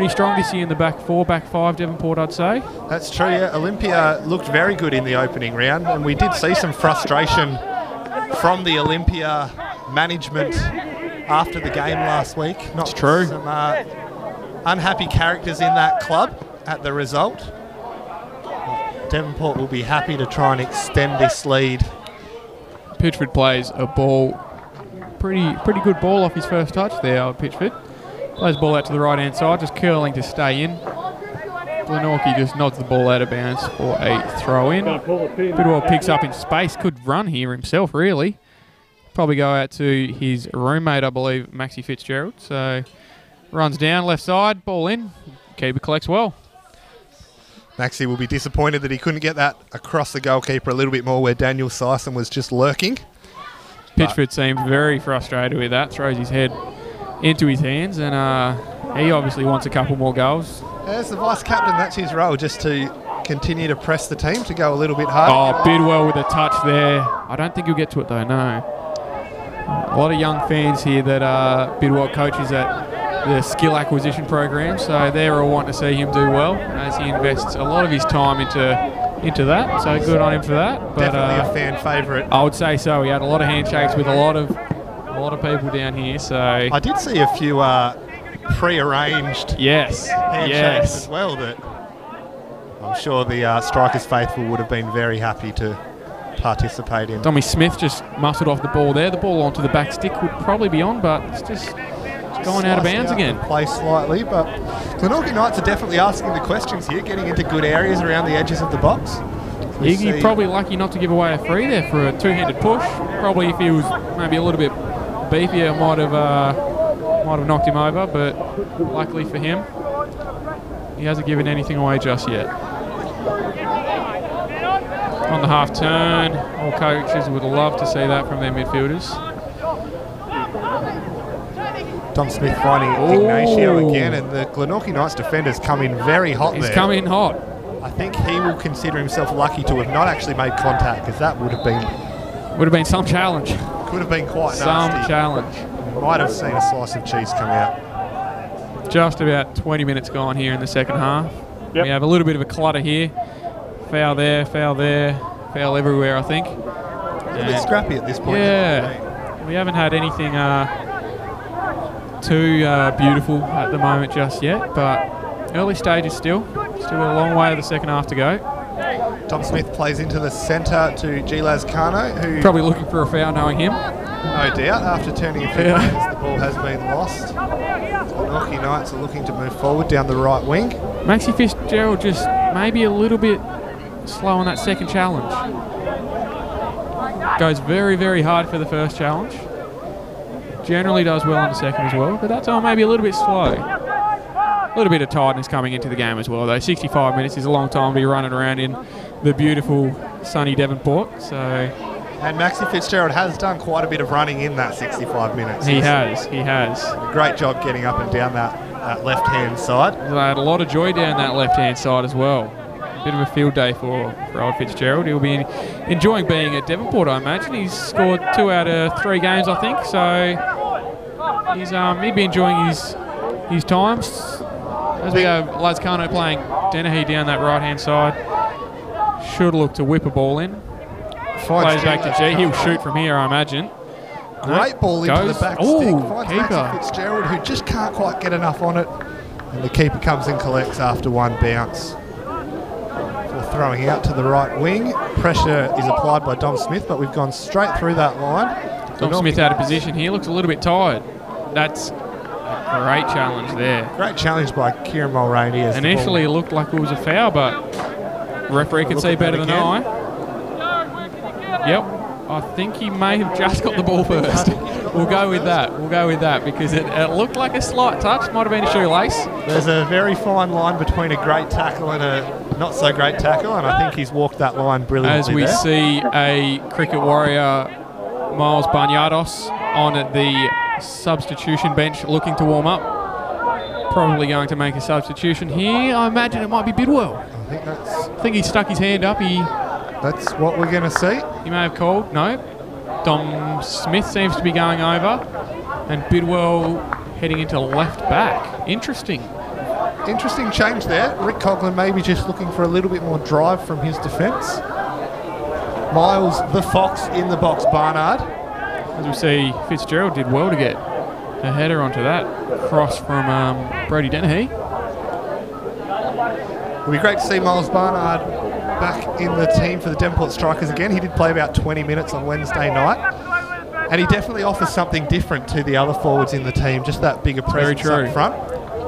strong this year in the back 4, back 5, Devonport, I'd say. That's true, yeah. Olympia looked very good in the opening round, and we did see some frustration from the Olympia management after the game last week. That's true. Some unhappy characters in that club at the result. Devonport will be happy to try and extend this lead. Pitchford plays a ball, pretty good ball off his first touch there, Pitchford. Plays the ball out to the right-hand side, just curling to stay in. Glenorchy just nods the ball out of bounds for a throw-in. Bidwell picks up in space, could run here himself, really. Probably go out to his roommate, I believe, Maxie Fitzgerald. So, runs down, left side, ball in. Keeper collects well. Maxie will be disappointed that he couldn't get that across the goalkeeper a little bit more where Daniel Syson was just lurking. Pitchford seemed very frustrated with that, throws his head into his hands, and he obviously wants a couple more goals. As the vice-captain, that's his role, just to continue to press the team to go a little bit harder. Oh, Bidwell with a touch there. I don't think he'll get to it though, no. A lot of young fans here that Bidwell coaches at the skill acquisition program, so they're all wanting to see him do well as he invests a lot of his time into that, so good on him for that. But, definitely a fan favourite. I would say so. He had a lot of handshakes with a lot of A lot of people down here, so... I did see a few pre-arranged handshakes as well that I'm sure the Strikers faithful would have been very happy to participate in. Tommy Smith just muscled off the ball there. The ball onto the back stick would probably be on, but it's just going out of bounds again. Play slightly, but Glenorchy Knights are definitely asking the questions here, getting into good areas around the edges of the box. You're probably lucky not to give away a free there for a two-handed push. Probably if he was maybe a little bit beefier, might have knocked him over, but luckily for him, he hasn't given anything away just yet. On the half turn, all coaches would love to see that from their midfielders. Dom Smith finding Ignacio again, and the Glenorchy Knights defenders come in very hot there. He's come in hot. I think he will consider himself lucky to have not actually made contact, because that would have been some challenge. Could have been quite some nasty. Challenge. Might have seen a slice of cheese come out. Just about 20 minutes gone here in the second half. Yep. We have a little bit of a clutter here. Foul there, foul everywhere, I think. A bit scrappy at this point. Yeah, we haven't had anything too beautiful at the moment just yet, but early stages still. Still a long way of the second half to go. Dom Smith plays into the centre to Gilaz Kano, who... Probably looking for a foul knowing him. No doubt, after turning a few meters, the ball has been lost. Glenorchy Knights are looking to move forward down the right wing. Maxie Fitzgerald just maybe a little bit slow on that second challenge. Goes very, very hard for the first challenge. Generally does well on the second as well, but that's maybe a little bit slow. A little bit of tiredness coming into the game as well, though. 65 minutes is a long time to be running around in the beautiful sunny Devonport. So, and Maxie Fitzgerald has done quite a bit of running in that 65 minutes. He has. Great job getting up and down that left-hand side. He had a lot of joy down that left-hand side as well. Bit of a field day for old Fitzgerald. He'll be enjoying being at Devonport, I imagine. He's scored 2 out of 3 games, I think. So he'd be enjoying his times. As we have Lazcano playing Dennehy down that right-hand side. Should look to whip a ball in. Plays back to G. He'll shoot from here, I imagine. Great ball into the back stick. Finds keeper. Maxie Fitzgerald, who just can't quite get enough on it. And the keeper comes and collects after one bounce. For throwing out to the right wing. Pressure is applied by Dom Smith, but we've gone straight through that line. Dom Smith out of position here. Looks a little bit tired. That's a great challenge there. Great challenge by Kieran Mulroney. Initially it looked like it was a foul, but referee could see better than I. Yep, I think he may have just got the ball first. We'll go with that because it looked like a slight touch. Might have been a shoelace. There's a very fine line between a great tackle and a not so great tackle, and I think he's walked that line brilliantly. As we see a cricket warrior, Miles Barnyados, on the substitution bench looking to warm up. Probably going to make a substitution here. I imagine it might be Bidwell. I think he stuck his hand up. That's what we're going to see. He may have called. No. Dom Smith seems to be going over. And Bidwell heading into left back. Interesting Interesting change there. Rick Coughlin maybe just looking for a little bit more drive from his defence. Miles, the Fox, in the box, Barnard. As we see, Fitzgerald did well to get a header onto that cross from Brody Dennehy. It'll be great to see Miles Barnard back in the team for the Devonport Strikers again. He did play about 20 minutes on Wednesday night. And he definitely offers something different to the other forwards in the team, just that bigger presence up front.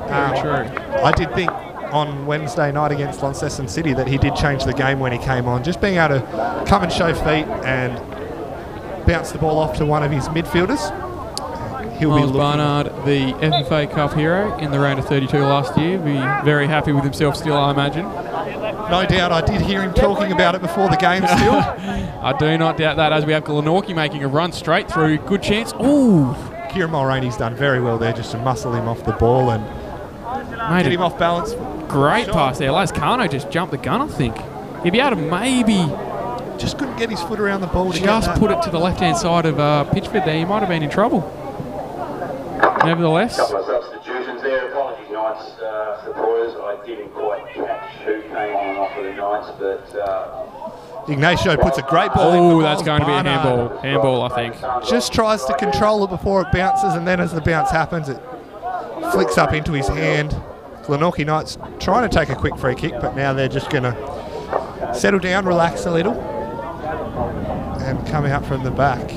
Very true. I did think on Wednesday night against Launceston City that he did change the game when he came on. Just being able to come and show feet and bounce the ball off to one of his midfielders. Miles Barnard, the FFA Cup hero in the round of 32 last year. Be very happy with himself still, I imagine. No doubt. I did hear him talking about it before the game still. I do not doubt that, as we have Glenorchy making a run straight through. Good chance. Ooh! Kieran Mulroney's done very well there just to muscle him off the ball and get him off balance. Great pass there. Lazcano just jumped the gun, I think. He'd be able to maybe... Just couldn't get his foot around the ball. Just put it to the left-hand side of Pitchford there. He might have been in trouble. Nevertheless... A couple of substitutions there. Apologies, Knights supporters. I didn't quite catch who came on and off of the Knights, but... Ignacio puts a great ball in. Oh, that's going to be a handball. Handball, I think. Just tries to control it before it bounces, and then as the bounce happens, it flicks up into his hand. Glenorchy Knights trying to take a quick free kick, but now they're just going to settle down, relax a little, and come out from the back.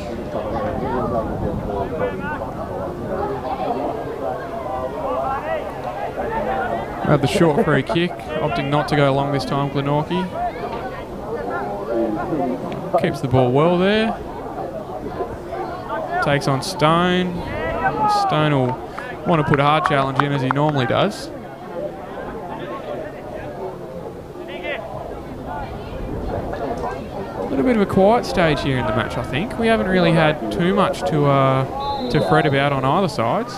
Had the short free kick, opting not to go long this time, Glenorchy. Keeps the ball well there. Takes on Stone. Stone will want to put a hard challenge in as he normally does. A little bit of a quiet stage here in the match, I think. We haven't really had too much to fret about on either sides.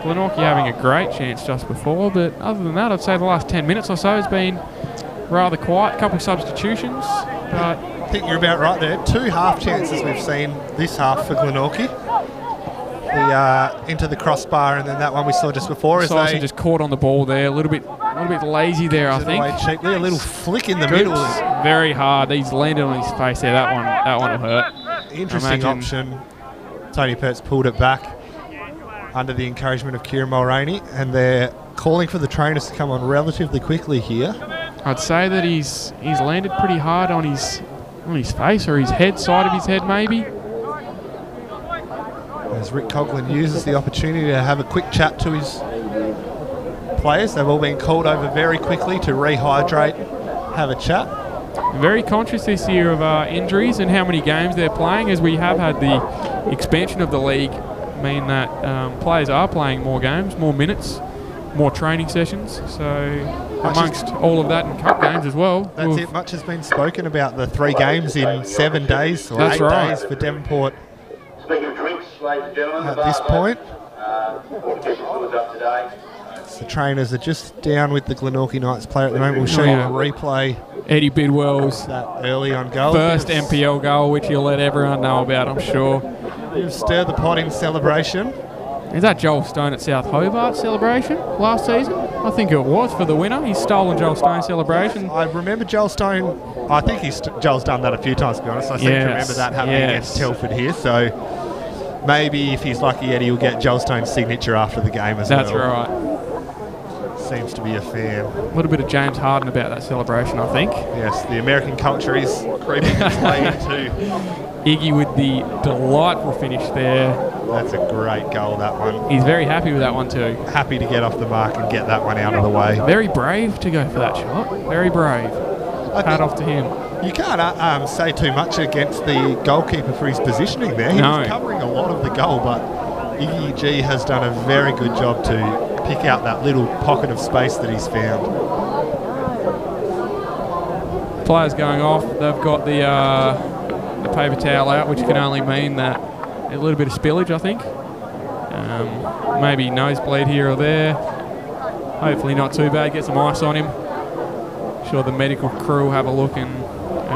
Glenorchy having a great chance just before, but other than that, I'd say the last 10 minutes or so has been rather quiet. A couple of substitutions, but I think you're about right there. 2 half chances we've seen this half for Glenorchy. The into the crossbar, and then that one we saw just before. Syson just caught on the ball there, a little bit lazy there, I think. Cheaply, a little flick in the middle. Very hard. He's landed on his face there. That one will hurt. Interesting option. Tony Pertz pulled it back under the encouragement of Kieran Mulroney, and they're calling for the trainers to come on relatively quickly here. I'd say that he's landed pretty hard on his face, or his head, side of his head maybe. As Rick Coughlin uses the opportunity to have a quick chat to his players. They've all been called over very quickly to rehydrate, have a chat. Very conscious this year of injuries and how many games they're playing, as we have had the expansion of the league mean that players are playing more games, more minutes, more training sessions. So amongst all of that, and cup games as well. That's it. Much has been spoken about the 3 games in 7 days or 8 days for Devonport. Speaking of drinks, ladies and gentlemen, at this point, up today. the trainers are just down with the Glenorchy Knights player at the moment. We'll show you a replay. Eddie Bidwell's that early on goal. First NPL goal, which you'll let everyone know about, I'm sure. You've stirred the pot in celebration. Is that Joel Stone at South Hobart celebration last season? I think it was for the winner. He's stolen Joel Stone's celebration. I remember Joel Stone. I think Joel's done that a few times, to be honest. I seem to remember that happening against Telford here. So maybe if he's lucky, Eddie will get Joel Stone's signature after the game as well. That's right. Seems to be a fan. A little bit of James Harden about that celebration, I think. Yes, the American culture is creeping its way into. Iggy with the delightful finish there. That's a great goal, that one. He's very happy with that one too. Happy to get off the mark and get that one out of the way. Very brave to go for that shot. Very brave. Hat off to him. You can't say too much against the goalkeeper for his positioning there. He was covering a lot of the goal, but Iggy G has done a very good job to pick out that little pocket of space that he's found. Players going off. They've got the paper towel out, which can only mean that a little bit of spillage, I think. Maybe nosebleed here or there. Hopefully not too bad. Get some ice on him. Sure, the medical crew will have a look and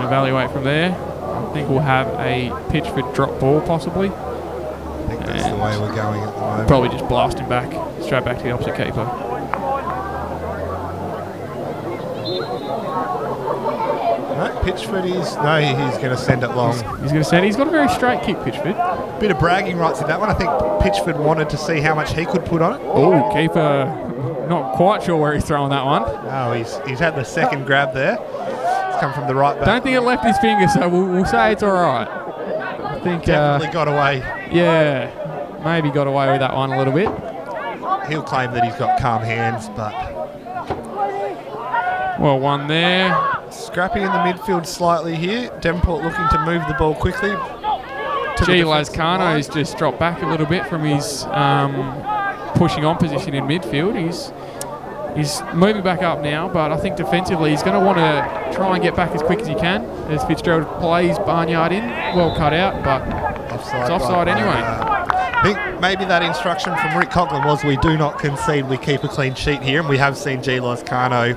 evaluate from there. I think we'll have a Pitchford drop ball possibly. I think that's the way we're going at the moment. Probably just blast him back, straight back to the opposite keeper. No, Pitchford is... No, he's going to send it long. He's going to send it. He's got a very straight kick, Pitchford. Bit of bragging rights in that one. I think Pitchford wanted to see how much he could put on it. Oh, keeper not quite sure where he's throwing that one. No, he's had the second grab there. It's come from the right back. Don't think it left his finger, so we'll say it's all right. I think definitely got away. Yeah, maybe got away with that one a little bit. He'll claim that he's got calm hands, but... Well, one there. Scrappy in the midfield slightly here. Devonport looking to move the ball quickly. G. Lascano's just dropped back a little bit from his pushing on position in midfield. He's moving back up now, but I think defensively he's going to want to try and get back as quick as he can as Fitzgerald plays Barnyard in. Well cut out, but it's offside anyway. I think maybe that instruction from Rick Coughlin was we do not concede, we keep a clean sheet here, and we have seen G. Lascano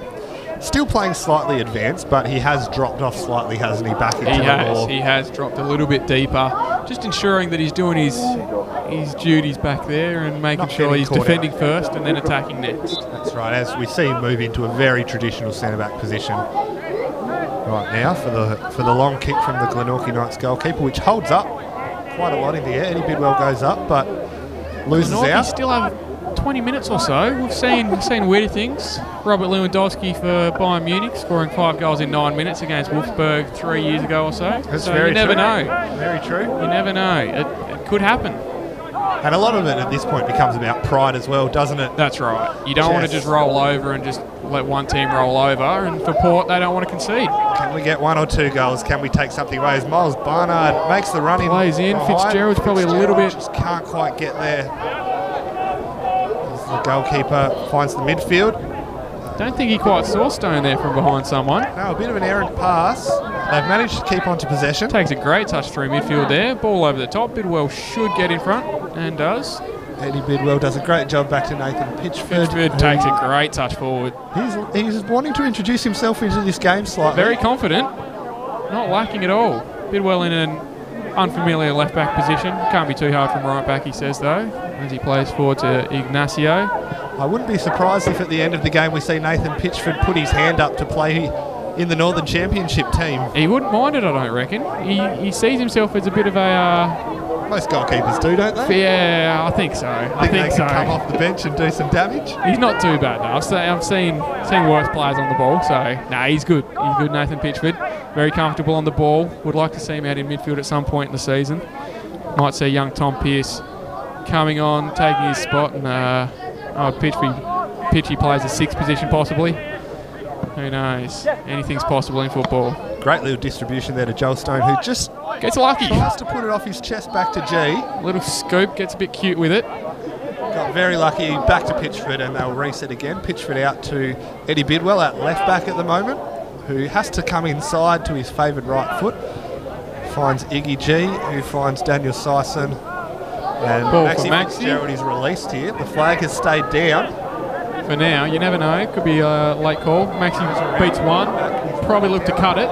still playing slightly advanced, but he has dropped off slightly, hasn't he, back into the ball. He has dropped a little bit deeper, just ensuring that he's doing his duties back there and making sure he's defending first and then attacking next. That's right, as we see him move into a very traditional centre-back position. right now for the long kick from the Glenorchy Knights goalkeeper, which holds up quite a lot in the air. Eddie Bidwell goes up, but loses Glenorchy out. still have 20 minutes or so. We've seen weirder things. Robert Lewandowski for Bayern Munich scoring 5 goals in 9 minutes against Wolfsburg 3 years ago or so. That's so very you never true. know. Very true. You never know. It could happen. And a lot of it at this point becomes about pride as well, doesn't it? That's right. You don't want to just roll over and just let one team roll over. And for Port, they don't want to concede. Can we get 1 or 2 goals? Can we take something away? As Miles Barnard makes the run in. Plays in. behind. Fitzgerald's probably a little bit... Just can't quite get there. As the goalkeeper finds the midfield. Don't think he quite saw Stone there from behind someone. No, a bit of an errant pass. They've managed to keep on to possession. Takes a great touch through midfield there. Ball over the top. Bidwell should get in front and does. Eddie Bidwell does a great job back to Nathan Pitchford. Pitchford takes a great touch forward. He's wanting to introduce himself into this game slightly. Very confident. Not lacking at all. Bidwell in an unfamiliar left-back position. Can't be too hard from right-back, he says, though, as he plays forward to Ignacio. I wouldn't be surprised if at the end of the game we see Nathan Pitchford put his hand up to play in the Northern Championship team. He wouldn't mind it, I don't reckon. He sees himself as a bit of a... Most goalkeepers do, don't they? yeah, I think so. I think they so. can come off the bench and do some damage. He's not too bad, though. I've seen worse players on the ball, so... he's good. He's good, Nathan Pitchford. Very comfortable on the ball. Would like to see him out in midfield at some point in the season. Might see young Tom Pearce coming on, taking his spot, and Pitchy plays a 6th position possibly. Who knows? Anything's possible in football. Great little distribution there to Joel Stone, who just Gets lucky. tries to put it off his chest back to G. Little scoop, gets a bit cute with it. Got very lucky, back to Pitchford, and they'll reset again. Pitchford out to Eddie Bidwell at left back at the moment, who has to come inside to his favoured right foot. Finds Iggy G, who finds Daniel Sison. And Ball for Maxi Maxi. Fitzgerald is released here. The flag has stayed down. For now, you never know. Could be a late call. Maxi beats one. Probably look to cut it.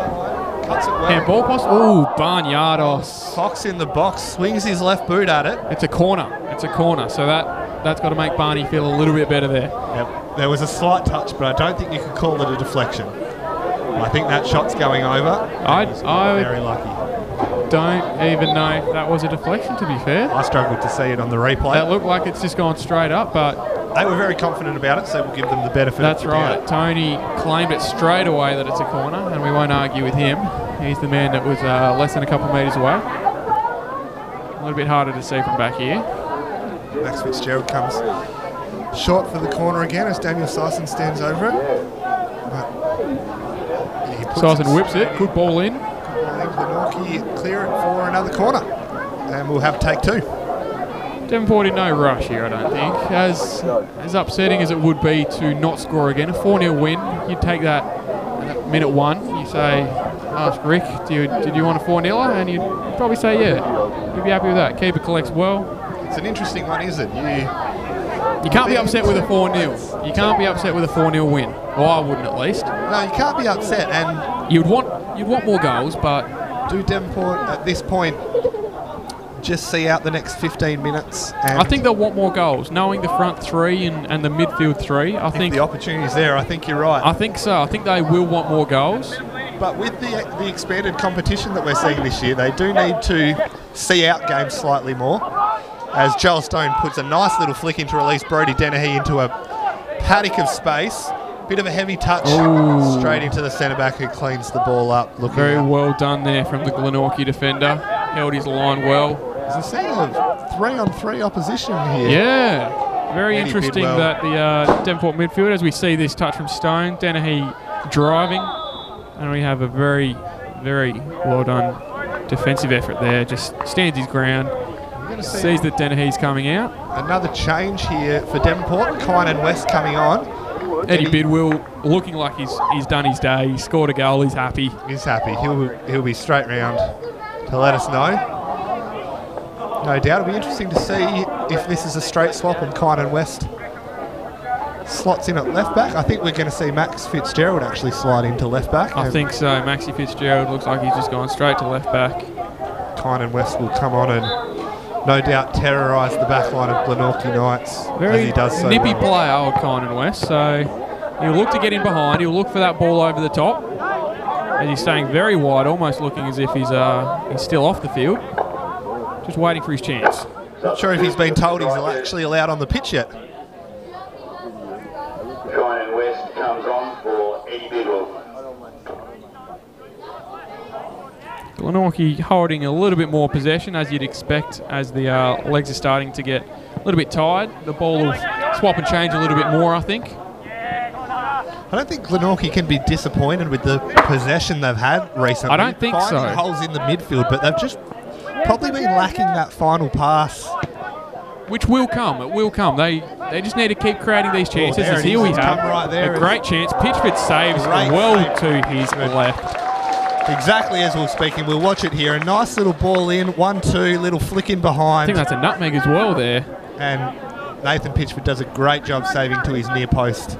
Cuts it well. Handball pass. Ooh, Barnyardos. Cox in the box, swings his left boot at it. It's a corner. It's a corner. So that's got to make Barney feel a little bit better there. Yep. There was a slight touch, but I don't think you could call it a deflection. I think that shot's going over. I Very lucky. don't even know if that was a deflection, to be fair. I struggled to see it on the replay. That looked like it's just gone straight up, but They were very confident about it, so we'll give them the benefit that's of the right. doubt. Tony claimed it straight away that it's a corner, and we won't argue with him. He's the man that was less than a couple of metres away. A little bit harder to see from back here. Max Fitzgerald comes short for the corner again as Daniel Sison stands over it. But he puts Sison whips it. Good ball in. Glenorchy clear it for another corner. And we'll have take 2. Devonport in no rush here, I don't think. As upsetting as it would be to not score again, a 4-0 win, you'd take that at minute 1. You say, ask Rick, did you want a 4-0? And you'd probably say, yeah. You'd be happy with that. Keeper collects well. It's an interesting one, isn't it? You can't be upset with a 4-0. You can't be upset with a 4-0 win. Well, I wouldn't at least. No, you can't be upset. And You'd want more goals, but do Devonport at this point just see out the next 15 minutes? And I think they'll want more goals. Knowing the front 3 and the midfield 3, I think the opportunity's there. I think you're right. I think so. I think they will want more goals. But with the expanded competition that we're seeing this year, they do need to see out games slightly more. As Joel Stone puts a nice little flick in to release Brodie Dennehy into a paddock of space. Bit of a heavy touch straight into the centre-back who cleans the ball up. Looking Very up. well done there from the Glenorchy defender. Held his line well. There's a scene of 3-on-3 opposition here. Yeah. Very Eddie interesting Bidwell. that the Devonport midfield, as we see this touch from Stone, Dennehy driving, and we have a very, very well done defensive effort there. Just stands his ground, You're gonna see sees that Dennehy's coming out. another change here for Devonport. Kynan West coming on. Eddie Bidwell looking like he's done his day. He scored a goal. He's happy. He's happy. He'll be straight round to let us know. No doubt. It'll be interesting to see if this is a straight swap and Kynan West slots in at left back. I think we're going to see Max Fitzgerald actually slide into left back. I think so. Maxi Fitzgerald looks like he's just gone straight to left back. Kynan West will come on and no doubt terrorise the back line of Glenorchy Knights Very as he does so nippy well. player, old Kynan West. So he'll look to get in behind. He'll look for that ball over the top. as he's staying very wide, almost looking as if he's still off the field. Just waiting for his chance. Not sure if he's been told he's actually allowed on the pitch yet. Ryan West comes on for Eddie Bidwell. Glenorchy holding a little bit more possession, as you'd expect, as the legs are starting to get a little bit tired. The ball will swap and change a little bit more, I think. I don't think Glenorchy can be disappointed with the possession they've had recently. I don't think so. Finding holes in the midfield, but they've just probably been lacking that final pass. Which will come. It will come. They just need to keep creating these chances. There As it here is. we It's have come right there. a great chance. Pitchford saves Great well save. to his left. Exactly as we're speaking. We'll watch it here. A nice little ball in, 1-2, little flick in I behind. think that's a nutmeg as well there. And Nathan Pitchford does a great job saving to his near post.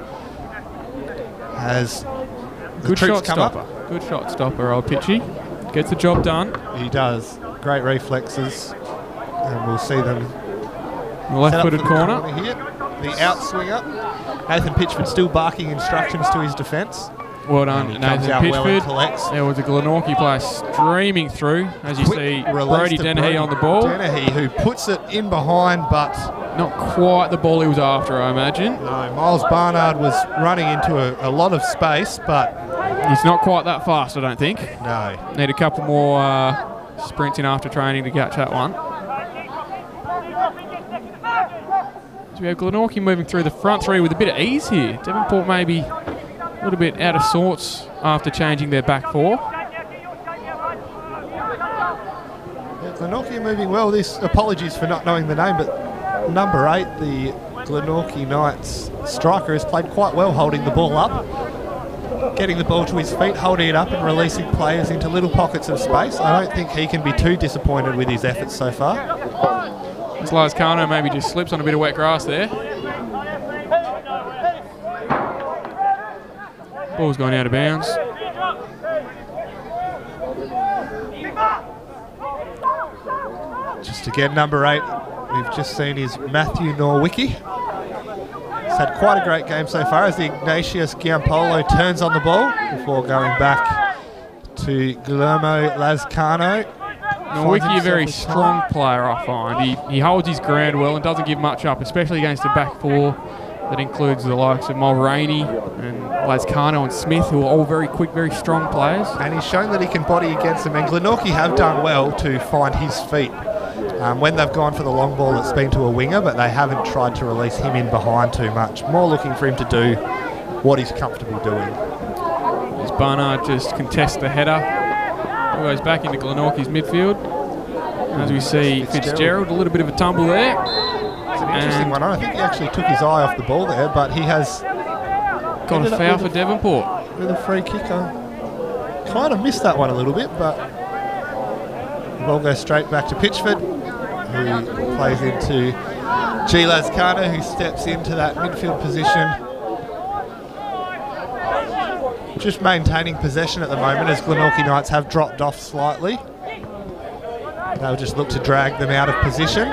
As the Good troops shot come stopper. up. Good shot stopper, old Pitchy. Gets the job done. He does. Great reflexes. And we'll see them The left-footed set up for the corner. here. The outswinger. Nathan Pitchford still barking instructions to his defence. Well done, And he comes Nathan out well and Pitchford. collects. There was a Glenorchy player streaming through, as you Quick see release Brody to Dennehy on the ball. Dennehy, who puts it in behind, but Not quite the ball he was after, I imagine. no, Miles Barnard was running into a lot of space, but He's not quite that fast, I don't think. no. Need a couple more sprints in after training to catch that one. So we have Glenorchy moving through the front three with a bit of ease here. Devonport maybe a little bit out of sorts after changing their back four. Yeah, Glenorchy moving well. Apologies for not knowing the name, but number 8, the Glenorchy Knights striker, has played quite well holding the ball up. Getting the ball to his feet, holding it up and releasing players into little pockets of space. I don't think he can be too disappointed with his efforts so far. As Lazcano maybe just slips on a bit of wet grass there. Ball's gone out of bounds. Just again, number 8, we've just seen is Matthew Norwicki. He's had quite a great game so far as the Ignatius Giampolo turns on the ball before going back to Guillermo Lazcano. Norwicki, a very strong player, I find. He holds his ground well and doesn't give much up, especially against a back four that includes the likes of Mulroney and Lazcano and Smith, who are all very quick, very strong players. And he's shown that he can body against them, and Glenorchy have done well to find his feet. When they've gone for the long ball, it's been to a winger, but they haven't tried to release him in behind too much. More looking for him to do what he's comfortable doing. As Barnard just contests the header. It goes back into Glenorchy's midfield. As we see Fitzgerald, a little bit of a tumble there. It's an interesting one. I think he actually took his eye off the ball there, but he has Got a foul for Devonport. with a free kick. I kind of missed that one a little bit, but the ball goes straight back to Pitchford, who plays into G. Lazcano, who steps into that midfield position. Just maintaining possession at the moment as Glenorchy Knights have dropped off slightly. They'll just look to drag them out of position.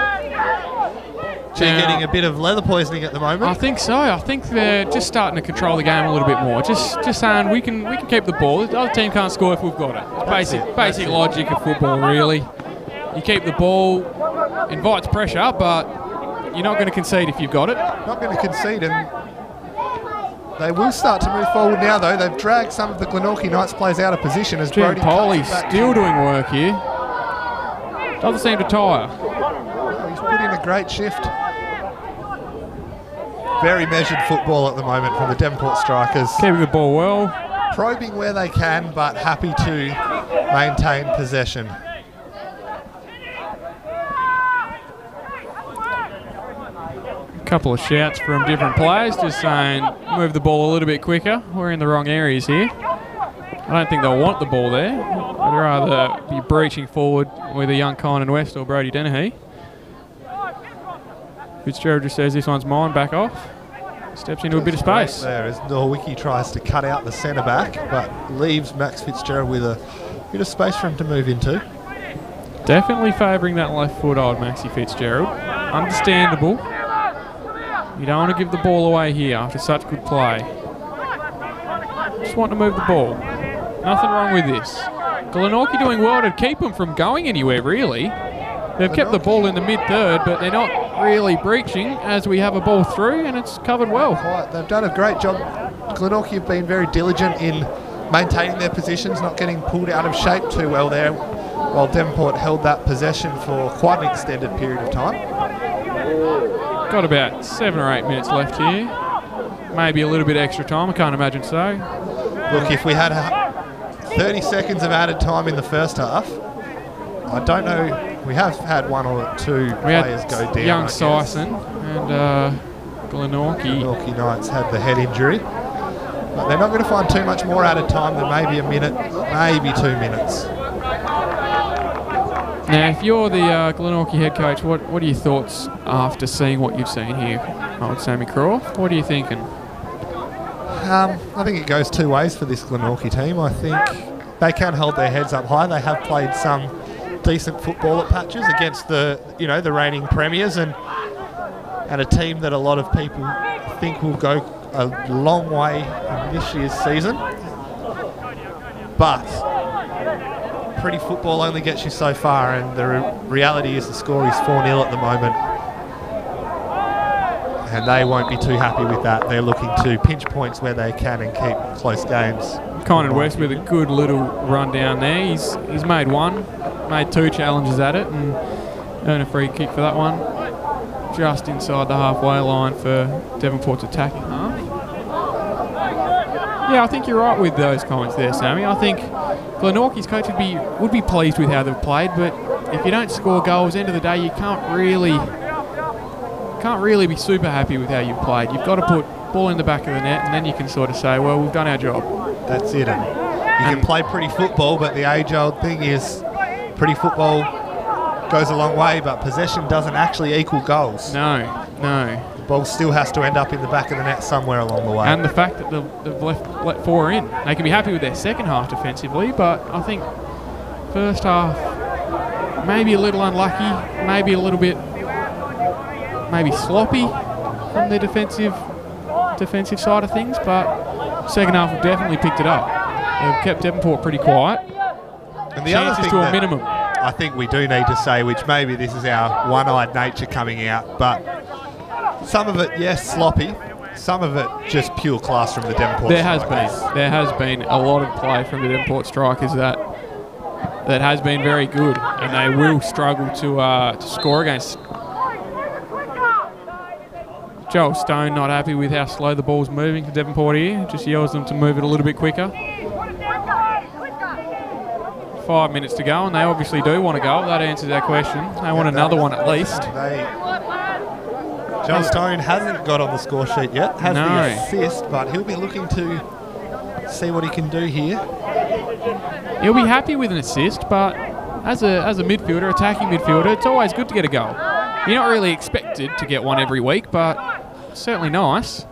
G getting a bit of leather poisoning at the moment. I think so. I think they're just starting to control the game a little bit more. Just saying we can keep the ball. The other team can't score if we've got it. It's basic logic of football, really. You keep the ball, invites pressure, but you're not going to concede if you've got it. Not going to concede, and they will start to move forward now, though. They've dragged some of the Glenorchy Knights players out of position as Brody Poli's cuts it back. still doing work here. Doesn't seem to tire. He's put in a great shift. Very measured football at the moment from the Devonport strikers. Keeping the ball well. Probing where they can, but happy to maintain possession. A couple of shouts from different players just saying move the ball a little bit quicker. We're in the wrong areas here. I don't think they'll want the ball there. I'd rather be breaching forward with a young Kynan West or Brody Dennehy. Fitzgerald just says this one's mine, back off. Steps into a bit of space. There as Norwicki tries to cut out the centre back, but leaves Max Fitzgerald with a bit of space for him to move into. Definitely favouring that left foot, old Maxie Fitzgerald. Understandable. You don't want to give the ball away here after such good play. Just want to move the ball. Nothing wrong with this. Glenorchy doing well to keep them from going anywhere, really. They've kept the ball in the mid-third, but they're not really breaching as we have a ball through, and it's covered well. They've done a great job. Glenorchy have been very diligent in maintaining their positions, not getting pulled out of shape too well there, while Devonport held that possession for quite an extended period of time. Got about 7 or 8 minutes left here. Maybe a little bit extra time, I can't imagine so. Look, if we had 30 seconds of added time in the first half, I don't know. We have had 1 or 2 players go down. Young Sison and Glenorchy. Glenorchy Knights had the head injury. But they're not going to find too much more added time than maybe a minute, maybe 2 minutes. Now, if you're the Glenorchy head coach, what are your thoughts after seeing what you've seen here, old Sammy Croft? What are you thinking? I think it goes 2 ways for this Glenorchy team. I think they can hold their heads up high. They have played some decent football at patches against the reigning premiers and a team that a lot of people think will go a long way in this year's season. But pretty football only gets you so far, and the reality is the score is 4-0 at the moment. And they won't be too happy with that. They're looking to pinch points where they can and keep close games. Conan West with a good little run down there. He's made 1, made 2 challenges at it, and earned a free kick for that one. Just inside the halfway line for Devonport's attacking half. Yeah, I think you're right with those comments there, Sammy. I think Glenorchy's coach would be pleased with how they've played, but if you don't score goals, end of the day, you can't really be super happy with how you've played. You've got to put ball in the back of the net, and then you can sort of say, well, we've done our job. That's it. And you can play pretty football, but the age-old thing is pretty football goes a long way, but possession doesn't actually equal goals. No. The ball still has to end up in the back of the net somewhere along the way. And the fact that they've let 4 in. They can be happy with their second half defensively, but I think first half maybe a little unlucky, maybe a little bit sloppy from the defensive side of things, but second half have definitely picked it up. They've kept Devonport pretty quiet. And the other thing to a minimum. I think we do need to say, which maybe this is our one-eyed nature coming out, but some of it, yes, sloppy. Some of it just pure class from the Devonport strikers. There has been a lot of play from the Devonport strikers that has been very good, and they will struggle to score against. Joel Stone not happy with how slow the ball's moving for Devonport here. Just yells them to move it a little bit quicker. 5 minutes to go, and they obviously do want to go. That answers our question. They want another one at least. Joel Stone hasn't got on the score sheet yet. Has the assist, but he'll be looking to see what he can do here. He'll be happy with an assist, but as a midfielder, attacking midfielder, it's always good to get a goal. You're not really expected to get one every week, but certainly nice.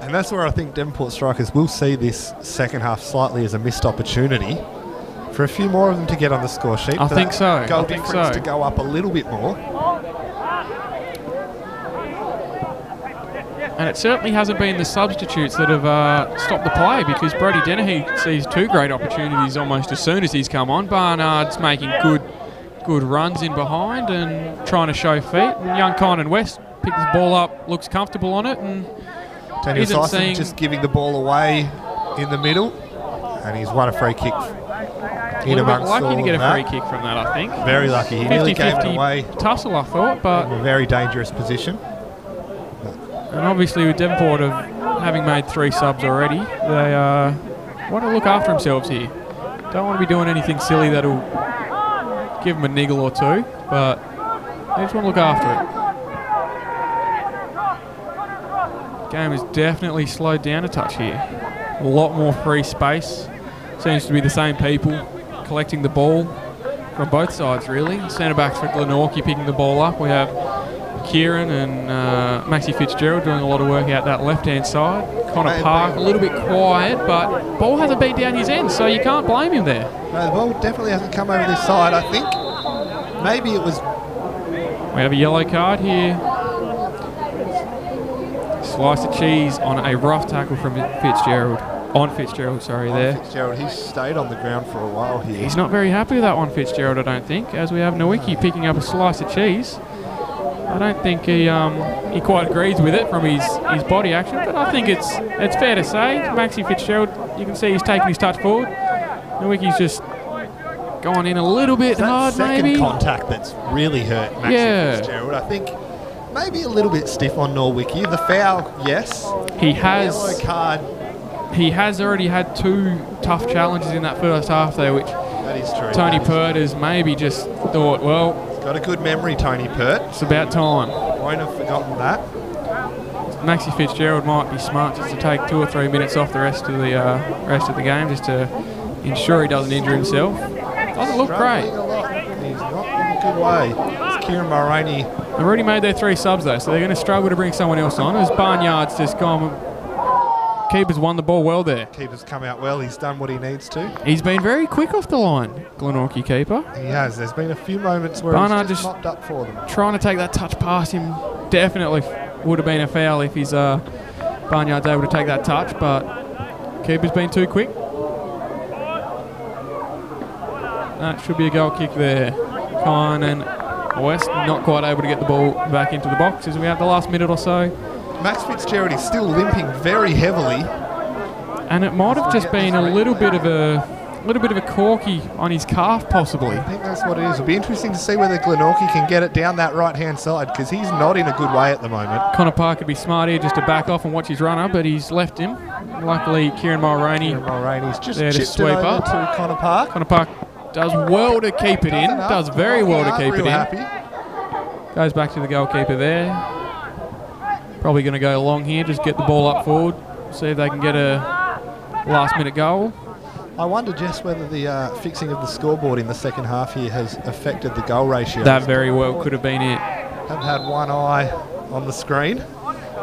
And that's where I think Devonport strikers will see this second half slightly as a missed opportunity for a few more of them to get on the score sheet. I think so. Goal difference to go up a little bit more. And it certainly hasn't been the substitutes that have stopped the play, because Brody Dennehy sees 2 great opportunities almost as soon as he's come on. Barnard's making good runs in behind and trying to show feet. And young Conan West picks the ball up, looks comfortable on it, and isn't seeing... just giving the ball away in the middle, and he's won a free kick. In amongst lucky to get a free kick from that, I think. Very lucky. He nearly gave it away. Tussle, I thought, but... In a very dangerous position. And obviously with Devonport having made 3 subs already, they want to look after themselves here. Don't want to be doing anything silly that'll give them a niggle or 2, but they just want to look after it. Game has definitely slowed down a touch here. A lot more free space. Seems to be the same people collecting the ball from both sides, really. Centre-backs for Glenorchy picking the ball up. We have Kieran and Maxie Fitzgerald doing a lot of work out that left-hand side. Connor Park a little bit quiet, but ball hasn't been down his end, so you can't blame him there. No, the ball definitely hasn't come over this side. I think maybe it was... We have a yellow card here. Slice of cheese on a rough tackle from Fitzgerald. On Fitzgerald, sorry, there. Fitzgerald, he's stayed on the ground for a while here. He's not very happy with that one, Fitzgerald, I don't think, as we have Nowicki picking up a slice of cheese. I don't think he quite agrees with it from his body action, but I think it's fair to say, Maxi Fitzgerald, you can see he's taking his touch forward. Nowicki's just gone in a little bit hard, maybe. Second contact that's really hurt Maxi Fitzgerald. I think maybe a little bit stiff on Nowicki. The foul, yes. He has. Yellow card. He has already had 2 tough challenges in that first half, though, which that is true. Tony Pert has maybe just thought, well, got a good memory, Tony Pert. It's about time. Won't have forgotten that. Maxi Fitzgerald might be smart just to take 2 or 3 minutes off the rest of the game, just to ensure he doesn't injure himself. Doesn't look great. A lot. He's not in a good way. It's Kieran Mulroney. They've already made their 3 subs though, so they're going to struggle to bring someone else on. As Barnyard's just gone. Keeper's won the ball well there. Keeper's come out well. He's done what he needs to. He's been very quick off the line, Glenorchy keeper. He has. There's been a few moments where Barnard he's just mopped up for them. Trying to take that touch past him definitely would have been a foul if his Barnyard's able to take that touch, but keeper's been too quick. That should be a goal kick there. Kine and West not quite able to get the ball back into the box as we have the last minute or so. Max Fitzgerald is still limping very heavily, and it might have just been a little bit of a corky on his calf, possibly. I think that's what it is. It'll be interesting to see whether Glenorchy can get it down that right-hand side, because he's not in a good way at the moment. Connor Park could be smart here just to back off and watch his runner, but he's left him. Luckily, Kieran Mulroney's just there to chipped sweep it over up to Connor Park. Connor Park does well to keep it in. Does very well to keep it in. Happy. Goes back to the goalkeeper there. Probably going to go long here, just get the ball up forward, see if they can get a last-minute goal. I wonder just whether the fixing of the scoreboard in the second half here has affected the goal ratio. That very well could have been it. Haven't had one eye on the screen,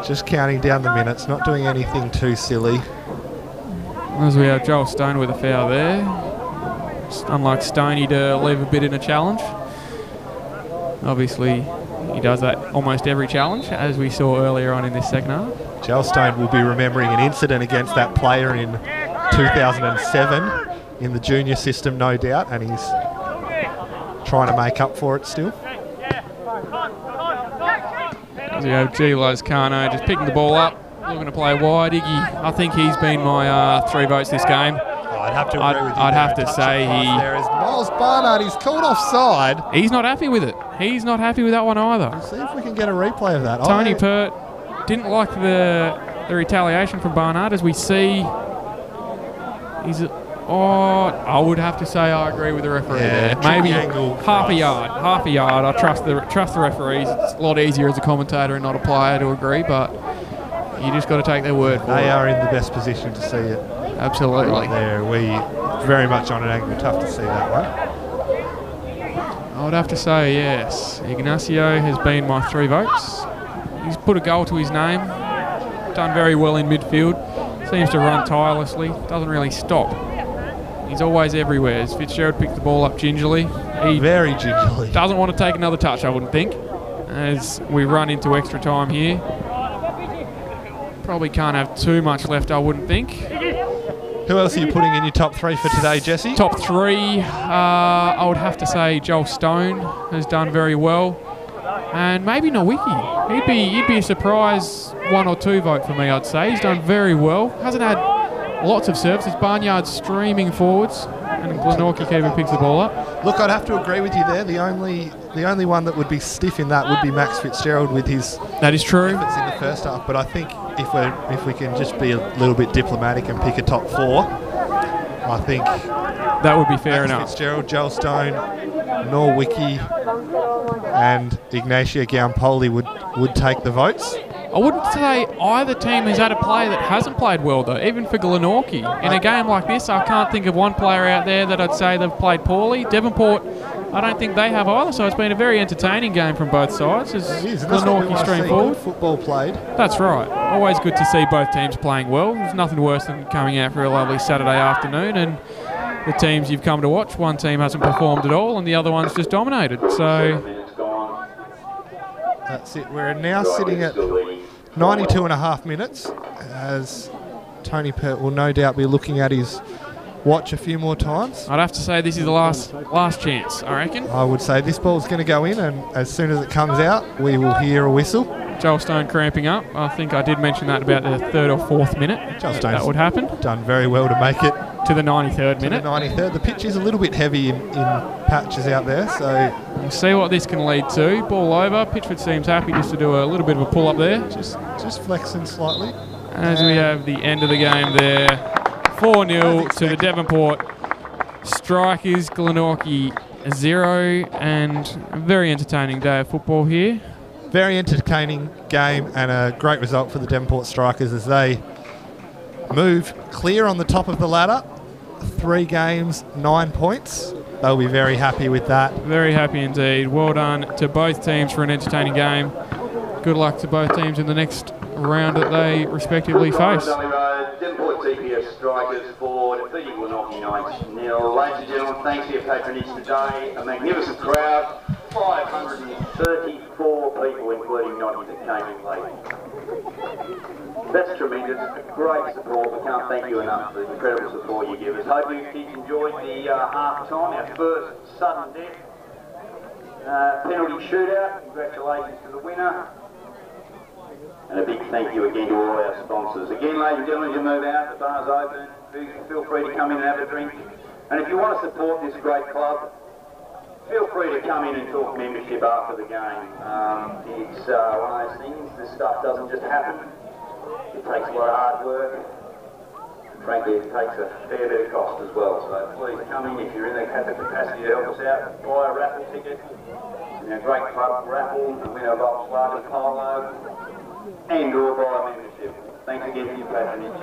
just counting down the minutes, not doing anything too silly. As we have Joel Stone with a foul there. Just unlike Stoney to leave a bit in a challenge. Obviously, he does that almost every challenge, as we saw earlier on in this second half. Joel Stone will be remembering an incident against that player in 2007 in the junior system, no doubt, and he's trying to make up for it still. As we have G. Lozcano just picking the ball up, looking to play wide. Iggy, I think he's been my 3 votes this game. I'd have to agree with you. I'd have to say there is Miles Barnard. He's called offside. He's not happy with it. He's not happy with that one either. Let's see if we can get a replay of that. Tony Pert didn't like the retaliation from Barnard, as we see. I would have to say I agree with the referee there. Maybe half a yard. I trust the referees. It's a lot easier as a commentator and not a player to agree, but you just got to take their word for it. They are in the best position to see it. Absolutely. Right there, we very much on an angle. Tough to see that one. I would have to say yes. Ignacio has been my 3 votes. He's put a goal to his name. Done very well in midfield. Seems to run tirelessly. Doesn't really stop. He's always everywhere. As Fitzgerald picks the ball up gingerly. Very gingerly. Doesn't want to take another touch, I wouldn't think. As we run into extra time here. Probably can't have too much left, I wouldn't think. Who else are you putting in your top 3 for today, Jesse? Top 3, I would have to say Joel Stone has done very well. And maybe Nowicki. He'd be a surprise 1 or 2 vote for me, I'd say. He's done very well. Hasn't had lots of services. Barnyard streaming forwards. And Glenorchy keeper picks the ball up. Look, I'd have to agree with you there. The only one that would be stiff in that would be Max Fitzgerald with his that is true efforts in the first half. But I think if we can just be a little bit diplomatic and pick a top 4, I think that would be fair enough. Fitzgerald, Joel Stone, Nowicki, and Ignacio Giampoli would take the votes. I wouldn't say either team has had a player that hasn't played well, though, even for Glenorchy. In a game like this, I can't think of one player out there that I'd say they've played poorly. Devonport, I don't think they have either, so it's been a very entertaining game from both sides. As Glenorchy stream forward. Football played. That's right. Always good to see both teams playing well. There's nothing worse than coming out for a lovely Saturday afternoon and the teams you've come to watch, one team hasn't performed at all and the other one's just dominated. So that's it. We're now sitting at 92.5 minutes as Tony Pert will no doubt be looking at his watch a few more times. I'd have to say this is the last chance, I reckon. I would say this ball's going to go in, and as soon as it comes out, we will hear a whistle. Joel Stone cramping up. I think I did mention that about the 3rd or 4th minute. Joel Stone's that would happen. Done very well to make it to the 93rd minute. The 93rd. The pitch is a little bit heavy in patches out there, so we'll see what this can lead to. Ball over. Pitchford seems happy just to do a little bit of a pull up there. Just flexing slightly. As we have the end of the game there. 4-0 to the Devonport Strikers. Glenorchy 0, and a very entertaining day of football here. Very entertaining game and a great result for the Devonport Strikers as they move clear on the top of the ladder. 3 games, 9 points. They'll be very happy with that. Very happy indeed. Well done to both teams for an entertaining game. Good luck to both teams in the next round that they respectively face. Devonport TPS Strikers for defeating Glenorchy 9-0. Ladies and gentlemen, thanks for your patronage today. A magnificent crowd. 534 people, including Notties, that came in late. That's tremendous. Great support. We can't thank you enough for the incredible support you give us. Hope you kids enjoyed the half-time, our first sudden death penalty shootout. Congratulations to the winner. And a big thank you again to all our sponsors. Again, ladies and gentlemen, as you move out, the bar's open. Feel free to come in and have a drink. And if you want to support this great club, feel free to come in and talk membership after the game. It's one of those things, this stuff doesn't just happen. It takes a lot of hard work. And frankly, it takes a fair bit of cost as well. So please come in if you're in the capacity to help us out. Buy a raffle ticket. And a great club raffle, and win a Volkswagen Polo, and or buy a membership. Thanks again for your patronage.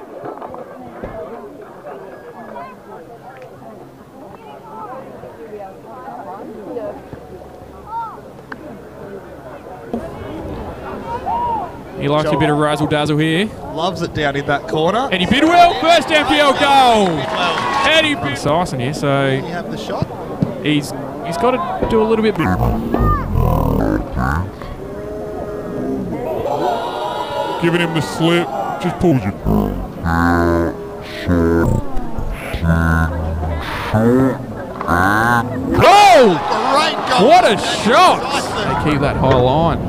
He likes a bit of razzle-dazzle here. Loves it down in that corner. Eddie Bidwell, first NPL goal. Eddie Bidwell. Syson here, so you have the shot. He's got to do a little bit. Giving him the slip, just pulls it. Goal! Great goal! What a shot! They keep that high line.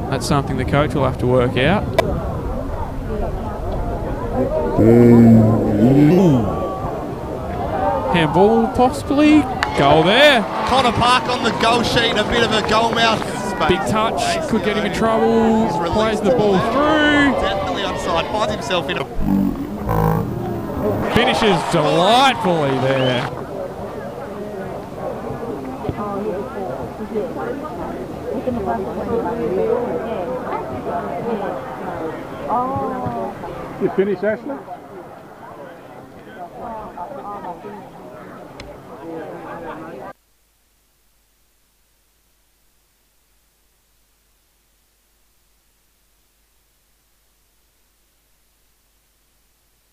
That's something the coach will have to work out. Handball possibly. Goal there. Connor Park on the goal sheet, a bit of a goal mouth. Big touch, could get him in trouble. Plays the ball through. Definitely onside, finds himself in a... Finishes delightfully there. You finished, Ashley?